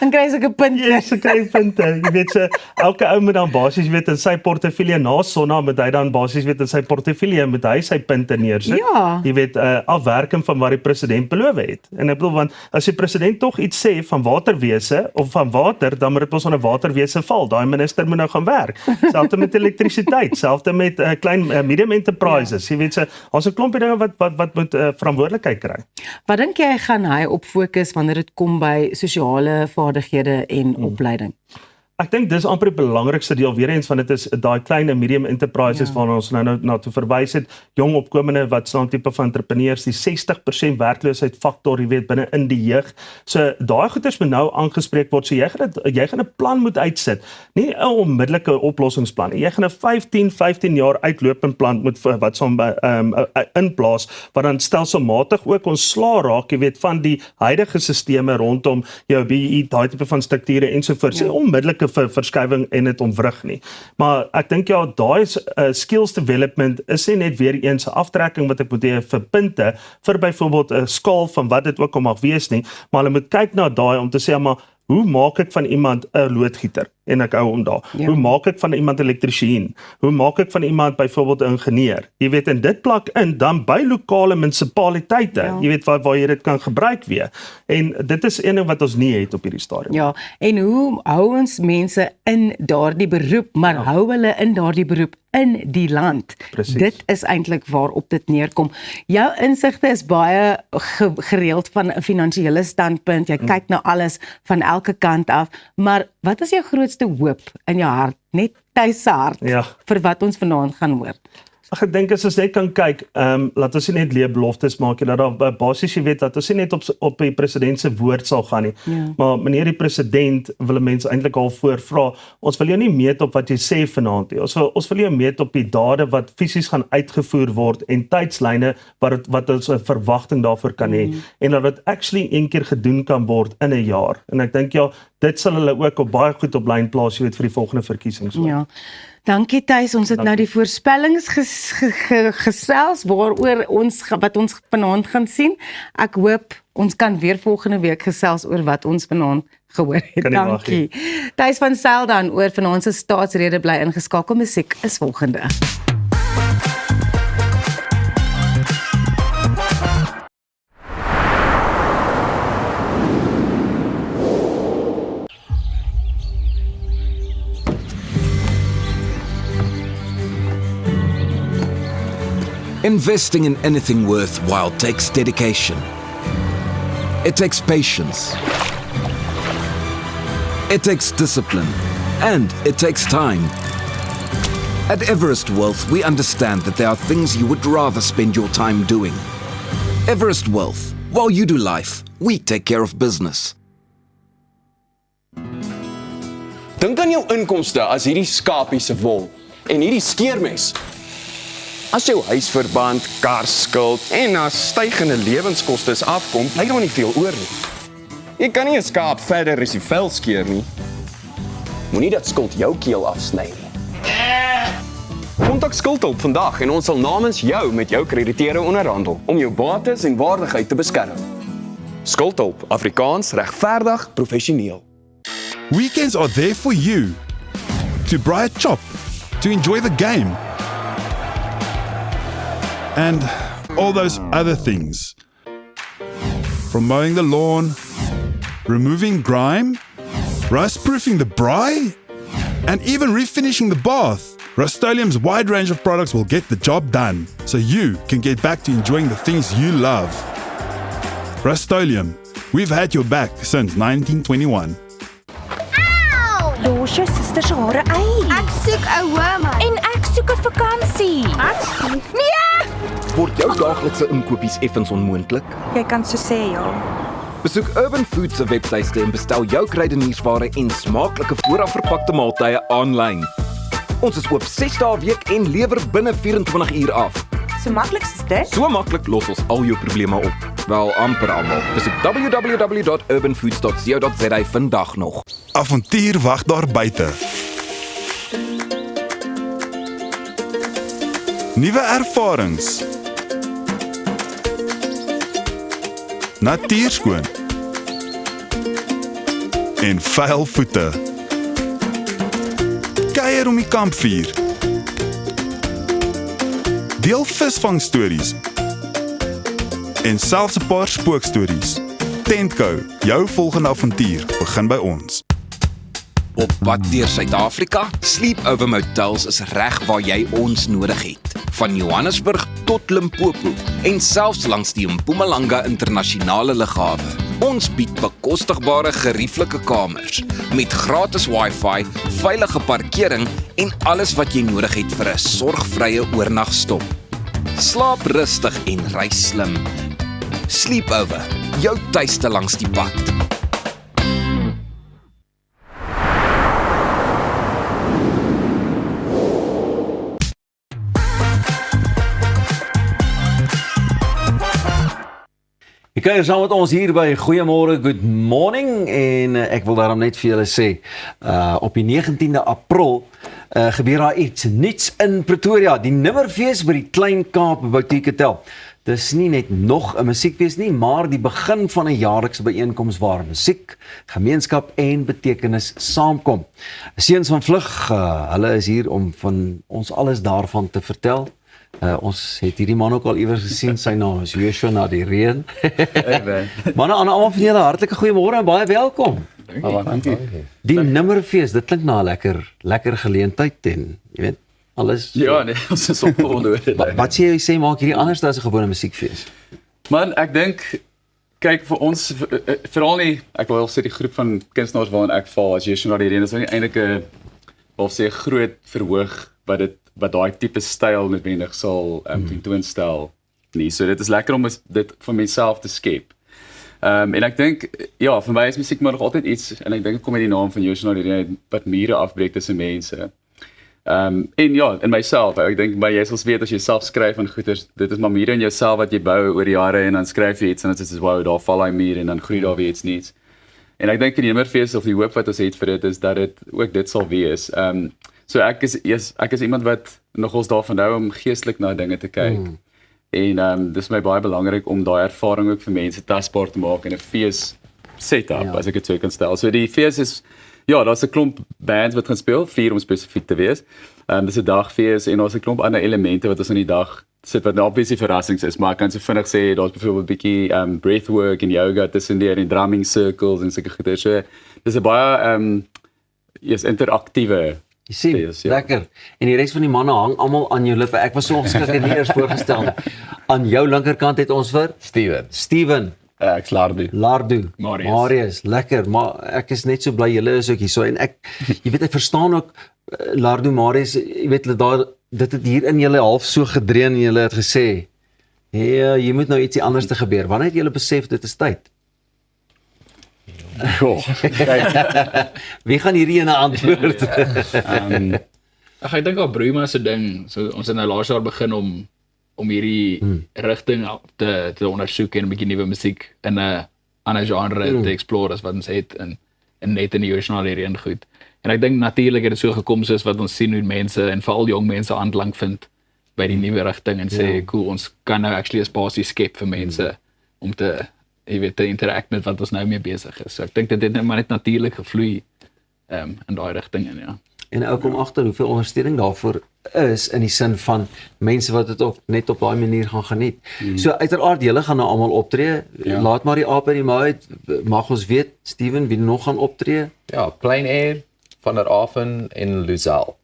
dan kry jy 'n punt. Ja, so kry jy punte. Jy weet, so elke ou moet dan basies weet in sy portefeulje na Sonna moet hy dan basies weet in sy portefeulje moet hy sy punte neersit. Ja. Jy weet, afwerking van wat die president beloof het. En ek bedoel, want as die president tog iets sê van waterwese of van water, dan moet dit ons onder waterwese val. Daai minister moet nou gaan werk. Selfs met elektrisiteit, selfs met klein medium enterprises. Jy weet, so ons 'n klompie dinge wat moet verantwoordelikheid kry. Wat dink jy gaan hy op fokus wanneer dit kom by sosiale vaardighede en opleiding? Ek dink dis amper die belangrikste deel weer eens van dit is daai klein en medium enterprises waarna ons nou na toe verwys het, jong opkomende wat so 'n tipe van entrepreneurs, die 60% werkloosheid faktor, jy weet, binne in die jeug. So daai goeders moet nou aangespreek word. So jy gaan 'n plan moet uitsit. Nie 'n onmiddellike oplossingsplan nie. Jy gaan 'n 15 jaar uitlopende plan moet wat so inplaas wat dan stelselmatig ook ontslaa raak, jy weet, van die huidige sisteme rondom jou BEE, daai tipe van strukture ensovoorts. Onmiddellike verskuiwing en dit ontwrig nie. Maar ek dink ja, daai skills development is nie net weer eens 'n aftrekking wat ek moet hê vir punte vir byvoorbeeld 'n skaal van wat dit ook al mag wees nie, maar hulle moet kyk na daai om te sê maar hoe maak ek van iemand 'n loodgieter? En ek hou om daar. Hoe maak ek van iemand 'n elektriesien? Hoe maak ek van iemand byvoorbeeld 'n ingenieur? Jy weet, en dit plak in dan by lokale munisipaliteite. Jy weet waar jy dit kan gebruik weer. En dit is een ding wat ons nie het op hierdie stadium. Ja, en hoe hou ons mense in daardie beroep, maar hou hulle in daardie beroep in die land? Precies. Dit is eintlik waarop dit neerkom. Jou insigte is baie gereeld van 'n finansiële standpunt. Jy kyk na alles van elke kant af, maar wat is jou grootste hoop in jou hart, net tuis se hart, vir wat ons vanaand gaan hoor? Ek dink as ons net kan kyk, laat ons nie net leë beloftes maak, dat daar basies jy weet dat ons nie net op die president se woord sal gaan nie. Maar meneer die president wil mense eintlik al voorvra, ons wil jou nie meet op wat jy sê vanaand nie. Ons wil jou meet op die dade wat fisies gaan uitgevoer word en tydslyne wat ons 'n verwagting daarvoor kan hê en dat dit actually een keer gedoen kan word in 'n jaar. En ek dink ja, dit sal hulle ook op baie goed op lyn plaas, jy weet, vir die volgende verkiesings. Ja. Dankie Thys, ons het nou die voorspellings gesels waaroor wat ons vanaand gaan sien. Ek hoop ons kan weer volgende week gesels oor wat ons vanaand gehoor het. Kan nie wag Dankie. Thys van Sail dan oor vanaand se staatsrede bly ingeskakel. Musiek is volgende. Investing in anything worthwhile takes dedication. It takes patience. It takes discipline. And it takes time. At Everest Wealth, we understand that there are things you would rather spend your time doing. Everest Wealth. While you do life, we take care of business. Dink aan jou inkomste as hierdie skapie se wol en hierdie skeermes. As jou huisverband, karskuld en as stygende lewenskoste afkom, bly daar nie veel oor nie. Jy kan nie 'n skaap verder as die vel skeer nie. Moenie dat skuld jou keel afsny nie. Kontak Skuldhulp vandag en ons sal namens jou met jou krediteure onderhandel om jou bates en waardigheid te beskerm. Skuldhulp, Afrikaans, regverdig, professioneel. Weekends are there for you. To braai 'n chop, to enjoy the game. And all those other things. From mowing the lawn, removing grime, rust-proofing the braai, and even refinishing the bath. Rust-Oleum's wide range of products will get the job done, so you can get back to enjoying the things you love. Rust-Oleum, we've had your back since 1921. Los jou suster se hare uit. Ek soek 'n ouma. En ek soek 'n vakansie. Nee! Word jou daaglikse inkopies effens onmoontlik? Jy kan so sê, ja. Besoek Urban Foods se webtuiste en bestel jou kruideniersware en smaaklike voorafverpakte maaltye aanlyn. Ons is oop 6 dae 'n week en lewer binne 24 uur af. So maklik is dit? So maklik los ons al jou probleme op. Wel amper almal. Besoek www.urbanfoods.co.za vandag nog. Avontuur wag daar buite. Nuwe ervarings. Natuurskoon. En vuil voete. Kuier om die kampvuur. Deel visvangstories. En selfs 'n paar spookstories. Tentco, jou volgende avontuur begin by ons. Op pad deur Suid-Afrika, Sleepover Motels is reg waar jy ons nodig het. Van Johannesburg tot Limpopo en selfs langs die Mpumalanga internasionale lughawe. Ons bied bekostigbare gerieflike kamers met gratis Wi-Fi, veilige parkering en alles wat jy nodig het vir 'n sorgvrye oornagstop. Slaap rustig en ry slim. Sleepover, jou tuiste langs die pad. Jy kuier saam met ons hier by Goeiemôre, Good Morning en ek wil daarom net vir julle sê, op die 19de April gebeur daar iets nuuts in Pretoria, die Nimmerfees by die Klein Kaap Boutique Hotel. Dis nie net nog 'n musiekfees nie, maar die begin van 'n jaarlikse byeenkoms waar musiek, gemeenskap en betekenis saamkom. Seuns van Vlug, hulle is hier om van ons alles daarvan te vertel. Ons het hierdie man ook al iewers gesien, sy naam is Joshua na die reën. Manne, aan almal van julle hartlike goeiemôre en baie welkom. Dankie. Die Nimmerfees, dit klink na 'n lekker geleentheid en jy weet, alles. Ja, nee, ons is opgewonde. Wat sê jy sê maak hierdie anders as 'n gewone musiekfees? Man, ek dink kyk vir ons veral nie, ek wil sê die groep van kunstenaars waarin ek val as Joshua na die reën is nou nie eintlik 'n wil sê groot verhoog wat daai tipe styl noodwendig sal tentoonstel nie. So dit is lekker om dit vir myself te skep. En ek dink, ja, vir my is musiek maar nog altyd iets, en ek dink dit kom met die naam van Joshua na die reën, wat mure afbreek tussen mense. En ja, in myself, ek dink maar jy sal weet as jy self skryf en goeders, dit is maar mure in jouself wat jy bou oor die jare en dan skryf jy iets en dit is wow, daar val hy muur en dan groei daar weer iets nuuts. En ek dink in die Nimmerfees of die hoop wat ons het vir dit is dat dit ook dit sal wees. So ek is iemand wat nogals daarvan hou om geestelik na dinge te kyk. En dis vir my baie belangrik om daai ervaring ook vir mense tasbaar te maak in 'n fees setup, as ek dit so kan stel. So die fees is daar's 'n klomp bands wat gaan speel, 4 om spesifiek te wees. Dis 'n dagfees en daar's 'n klomp ander elemente wat ons in die dag sit wat nou obviously verrassings is, maar ek kan so vinnig sê daar's byvoorbeeld 'n bietjie breathwork en yoga tussendeur en drumming circles en sulke goeie. So dis 'n baie interaktiewe Jy sien, lekker. En die res van die manne hang almal aan jou lippe. Ek was so ongeskik nie eers voorgestel nie. Aan jou linkerkant het ons vir Steven. Ek's Lardu. Marius, lekker, maar ek is net so bly julle is ook hier so en ek jy weet ek verstaan ook Lardu Marius, jy weet dit het hier in julle half so gedrein en julle het gesê, ja, jy moet nou ietsie anders te gebeur. Wanneer het julle besef dit is tyd? Wie gaan hierdie ene antwoord? Ek dink al Bruma se ding, so ons het nou laas jaar begin om hierdie rigting te ondersoek en 'n bietjie nuwe musiek in 'n ander genre te explore as wat ons het en net in die originele hierheen goed. En ek dink natuurlik het dit so gekom soos wat ons sien hoe mense en veral jong mense aanklank vind by die nuwe rigting en sê cool, ons kan nou actually 'n spasie skep vir mense om te interact met wat ons nou mee besig is. So ek dink dit het maar net natuurlik gevloei in daai rigting en ja. En ook om agter hoeveel ondersteuning daarvoor is in die sin van mense wat dit ook net op daai manier gaan geniet. So uiteraard julle gaan nou almal optree. Laat maar die aap uit die mou uit. Mag ons weet Steven wie nog gaan optree? Ja, Plein Air, Van der Aven en Luzel.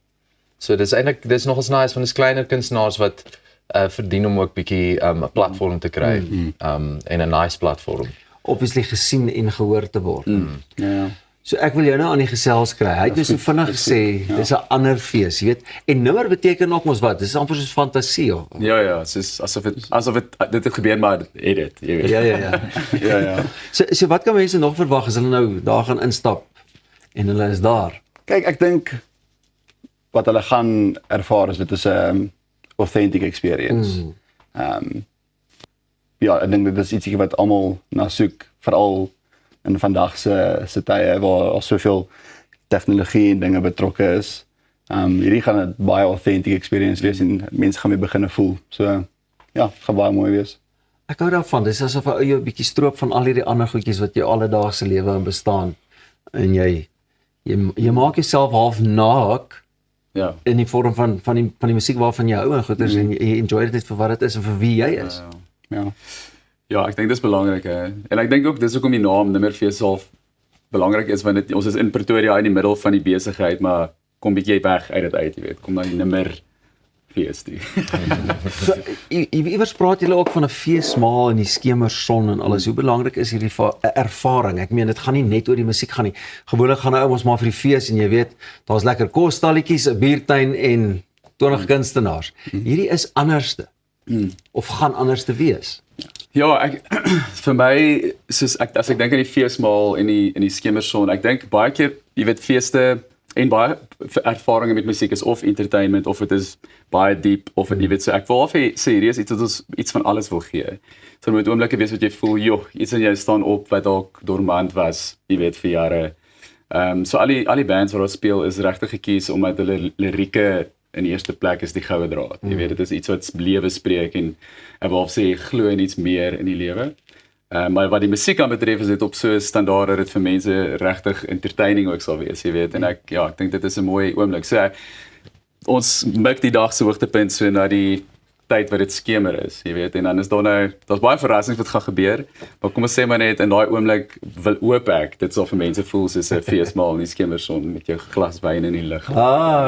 So dis nogals nice van dis kleiner kunstenaars wat verdien om ook bietjie 'n platform te kry. En 'n nice platform. Obviously gesien en gehoor te word. So ek wil jou nou aan die gesels kry. Hy het nou so vinnig gesê, dis 'n ander fees, jy weet. En nimmer beteken ook mos wat? Dis amper soos fantasie of. Ja, soos asof dit het gebeur maar het dit, jy weet. Ja. So wat kan mense nog verwag as hulle nou daar gaan instap en hulle is daar? Kyk, ek dink wat hulle gaan ervaar is dit is 'n authentic experience. Ja, ek dink dit is ietsie wat almal na soek, veral in vandag se tye waar al soveel tegnologie en dinge betrokke is. Hierdie gaan 'n baie authentic experience wees en mense gaan weer begin voel. So ja, gaan baie mooi wees. Ek hou daarvan. Dis asof jy 'n bietjie stroop van al hierdie ander goedjies wat jou alledaagse lewe in bestaan en jy maak jouself half naak. Ja. In die vorm van die musiek waarvan jy hou en goeders en jy enjoy dit vir wat dit is en vir wie jy is. Ja, ek dink dis belangrik hè. En ek dink ook dis hoekom die naam Nimmerfees self belangrik is want ons is in Pretoria in die middel van die besigheid, maar kom bietjie weg uit dit uit, jy weet. Kom dan die Nimmerfees toe. So iewers praat julle ook van 'n feesmaal en die skemerson en alles. Hoe belangrik is hierdie ervaring? Ek meen dit gaan nie net oor die musiek gaan nie. Gewoonlik gaan nou ons maar vir die fees en jy weet, daar's lekker kosstalletjies, 'n biertuin en 20 kunstenaars. Hierdie is anderste. Of gaan anders te wees. Ja, vir my soos as ek dink aan die feesmaal en die skemerson, ek dink baie keer, jy weet feeste en baie ervarings met musiek is of entertainment of dit is baie diep of jy weet so ek wil sê hier is iets van alles wil gee. So moet oomblikke wees wat jy voel, iets in jou staan op wat dalk dormant was, jy weet vir jare. So al die bands wat daar speel is regtig gekies omdat hulle lirieke in die eerste plek is die goue draad. Jy weet dit is iets wat lewe spreek en ek wil sê glo in iets meer in die lewe. Maar wat die musiek aan betref is dit op so 'n standaard dat dit vir mense regtig entertaining ook sal wees, jy weet. En ek dink dit is 'n mooi oomblik. So ons mik die dag se hoogtepunt so na die tyd wat dit skemer is, jy weet. En dan is daar's baie verrassings wat gaan gebeur. Maar kom ons sê maar net in daai oomblik wil oop ek dit sal vir mense voel soos 'n feesmaal in die skemerson met jou glas wyn in die lug.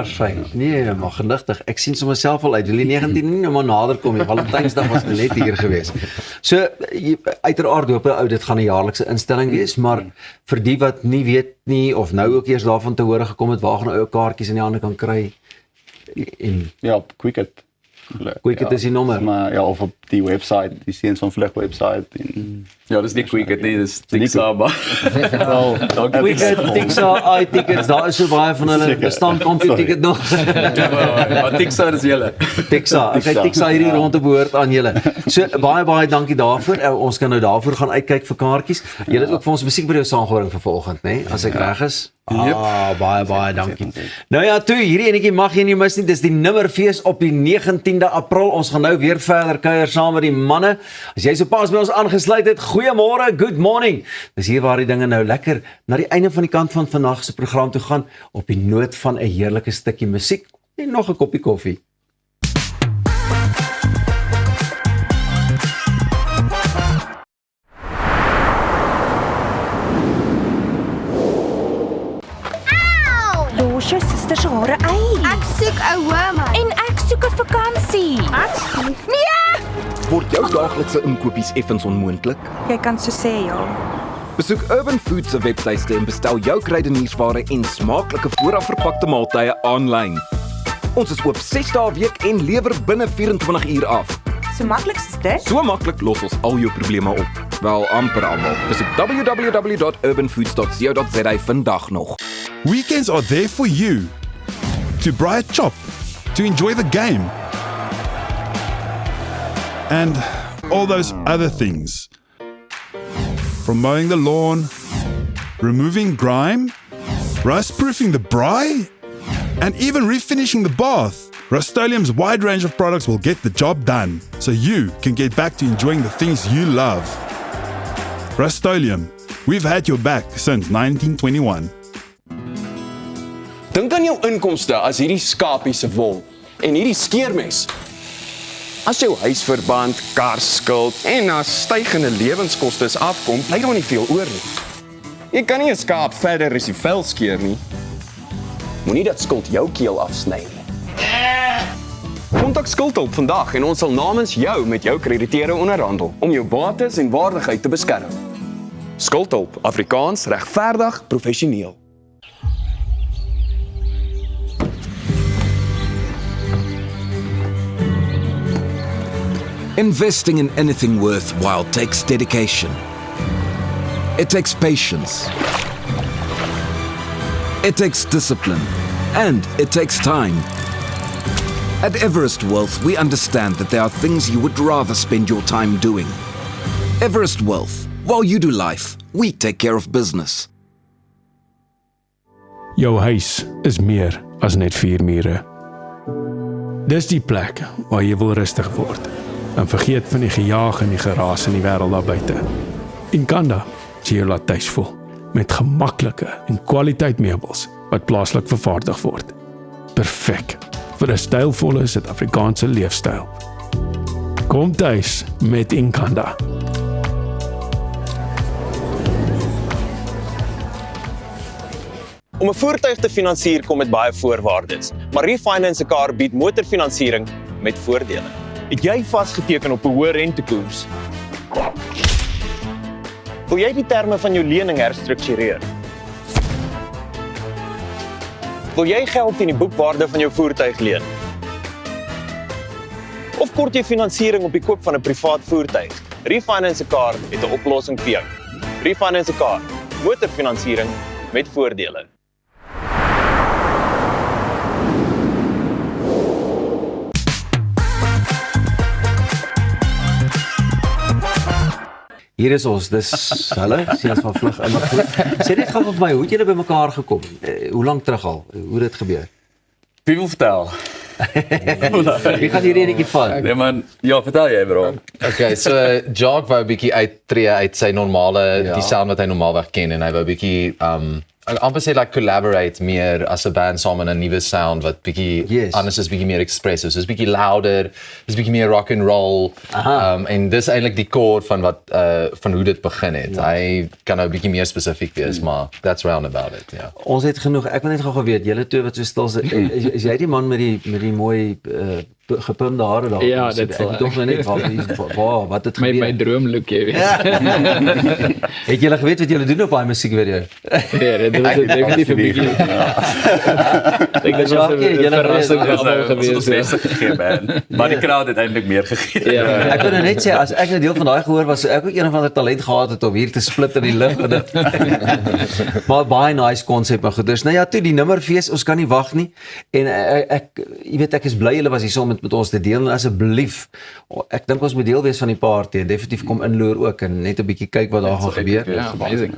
Skyn. Nee, maar genigtig. Ek sien sommer self al uit. Julie 19 nie nou maar nader kom nie. Valentynsdag was net hier gewees. So uiteraard hoop ou dit gaan 'n jaarlikse instelling wees, maar vir die wat nie weet nie of nou ook eers daarvan te hore gekom het, waar gaan ou kaartjies in die hande kan kry? En ja, op Quicket is die nommer. Maar ja, of op die website, die Seuns van Vlug website Ja, dis nie Quicket nie, dis Tixa maar. Quicket, Tixa, iTickets, daar is so baie van hulle bestaan CompuTicket nog. Maar Tixa is julle. Tixa, okay, Tixa hierdie rondte behoort aan julle. So baie dankie daarvoor. Ons kan nou daarvoor gaan uitkyk vir kaartjies. Julle het ook vir ons musiek by jou saamgebring vir vanoggend, né? As ek reg is. Baie dankie. Nou ja, toe, hierdie enetjie mag jy nie mis nie. Dis die Nimmerfees op die 19de April. Ons gaan nou weer verder kuier saam met die manne. As jy sopas by ons aangesluit het, goeiemôre, good morning. Dis hier waar die dinge nou lekker na die einde van die kant van vandag se program toe gaan op die noot van 'n heerlike stukkie musiek en nog 'n koppie koffie. Los jou suster se hare uit. Ek soek 'n ouma. En ek soek 'n vakansie. Nee! Word jou daaglikse inkopies effens onmoontlik? Jy kan so sê, ja. Besoek Urban Foods se webtuiste en bestel jou kruideniersware en smaaklike voorafverpakte maaltye aanlyn. Ons is oop 6 dae 'n week en lewer binne 24 uur af. So maklik is dit? So maklik los ons al jou probleme op. Wel, amper almal. Besoek www.urbanfoods.co.za vandag nog. Weekends are there for you. To braai 'n chop, to enjoy the game, and all those other things. From mowing the lawn, removing grime, rust-proofing the braai, and even refinishing the bath. Rust-Oleum's wide range of products will get the job done, so you can get back to enjoying the things you love. Rust-Oleum, we've had your back since 1921. Dink aan jou inkomste as hierdie skapie se wol en hierdie skeermes. As jou huisverband, karskuld en as stygende lewenskoste afkom, bly daar nie veel oor nie. Jy kan nie 'n skaap verder as die vel skeer nie. Moenie dat skuld jou keel afsny nie. Kontak Skuldhulp vandag en ons sal namens jou met jou krediteure onderhandel om jou bates en waardigheid te beskerm. Skuldhulp, Afrikaans, regverdig, professioneel. Investing in anything worthwhile takes dedication. It takes patience. It takes discipline. And it takes time. At Everest Wealth, we understand that there are things you would rather spend your time doing. Everest Wealth. While you do life, we take care of business. Jou huis is meer as net 4 mure. Dis die plek waar jy wil rustig word en vergeet van die gejaag en die geraas in die wêreld daar buite. Inkanda sê jy laat tuis voel met gemaklike en kwaliteit meubels wat plaaslik vervaardig word. Perfek vir 'n stylvolle Suid-Afrikaanse leefstyl. Kom tuis met Inkanda. Om 'n voertuig te finansier kom met baie voorwaardes, maar Refinance 'n Car bied motorfinansiering met voordele. Het jy vasgeteken op 'n hoë rentekoers? Wil jy die terme van jou lening herstruktureer? Wil jy geld teen die boekwaarde van jou voertuig leen? Of kort jy finansiering op die koop van 'n privaat voertuig? Refinance 'n Car het 'n oplossing vir jou. Refinance 'n Car, motorfinansiering met voordele. Hier is ons, dis hulle, seuns van vlug in. Sê net gou vir my, hoe het julle by mekaar gekom? Hoe lank terug al? Hoe het dit gebeur? Wie wil vertel? Wie gaan hierdie enetjie vat? Nee man, ja, vertel jy bro. Okay, so Jacques wou 'n bietjie uittreë uit sy normale, die sound wat hy normaalweg ken en hy wou 'n bietjie amper sê like collaborate meer as 'n band saam in 'n nuwe sound wat bietjie anders is, bietjie meer expressive. So is bietjie louder, is bietjie meer rock and roll. En dis eintlik die core van wat van hoe dit begin het. Ja. Hy kan nou bietjie meer spesifiek wees, maar that's round about it, ja. Ons het genoeg. Ek wil net gou geweet, julle twee wat so stil is, is jy die man met die mooi gepimde hare daar. Ja, So, dit sal ek dink net wat het my gebeur. droomlook, jy weet. Het julle geweet wat julle doen op daai musiekvideo? Nee, dit was definitief 'n bietjie. Ek dink dit was 'n verrassing vir almal gewees. Maar die crowd het eintlik meer gegee. Ja. Ek kan nou net sê as ek 'n deel van daai gehoor was, sou ek ook een of ander talent gehad het om hier te split in die lug en dit. Maar baie nice konsep en goeders. Nou ja, toe die nimmerfees, ons kan nie wag nie. En jy weet ek is bly julle was hier saam met ons te deel en asseblief, ek dink ons moet deel wees van die party en definitief kom inloer ook en net 'n bietjie kyk wat daar gaan gebeur. Ja, amazing.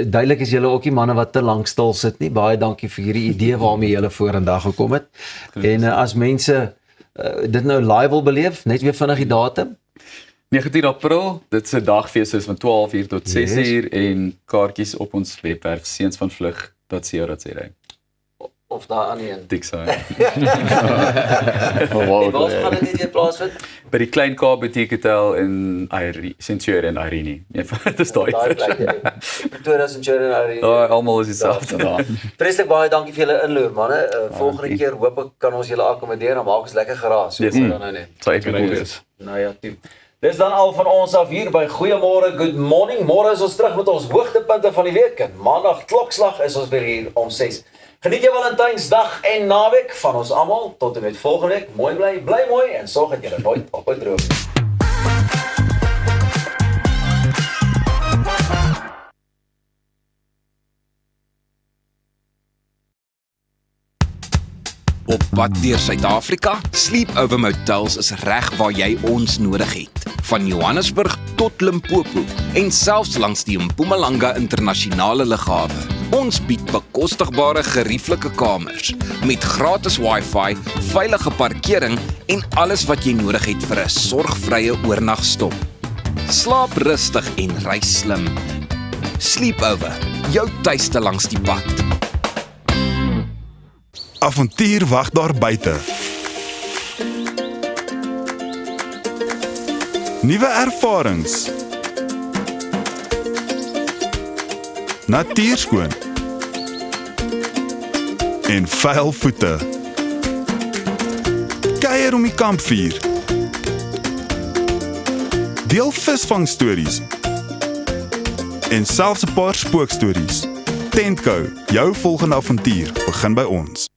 Duidelik is julle ook nie manne wat te lank stil sit nie. Baie dankie vir hierdie idee waarmee julle vorendag gekom het. En as mense dit nou live wil beleef, net weer vinnig die datum. 19 April, dit is 'n dagfees soos van 12:00 tot 6:00 en kaartjies op ons webwerf seunsvanvlug.co.za. Of daar aan die een. Dik so. En waar gaan dit hier plaasvind? By die Klein Kaap Boutique Hotel in Centurion en Irene. Nee, dit is daai. Pretoria Centurion en Irene. Daai almal is dieselfde daar. Vreeslik baie dankie vir julle inloer manne. Volgende keer hoop ek kan ons julle akkommodeer en maak ons lekker geraas. So dan nou net. Sal ek wees. Nou ja, toe. Dis dan al van ons af hier by Goeiemôre, Good Morning. Môre is ons terug met ons hoogtepunte van die week en maandag klokslag is ons weer hier om 6. Geniet jou Valentynsdag en naweek van ons almal tot en met volgende week. Mooi bly mooi en sorg dat jy nooit op 'n droom. Op pad deur Suid-Afrika, Sleepover Motels is reg waar jy ons nodig het. Van Johannesburg tot Limpopo en selfs langs die Mpumalanga internasionale lughawe. Ons bied bekostigbare gerieflike kamers met gratis Wi-Fi, veilige parkering en alles wat jy nodig het vir 'n sorgvrye oornagstop. Slaap rustig en reis slim. Sleepover, jou tuiste langs die pad. Avontuur wag daar buite. Nuwe ervarings. Natuurskoon. En vuil voete. Kuier om die kampvuur. Deel visvangstories. En selfs 'n paar spookstories. Tentco, jou volgende avontuur begin by ons.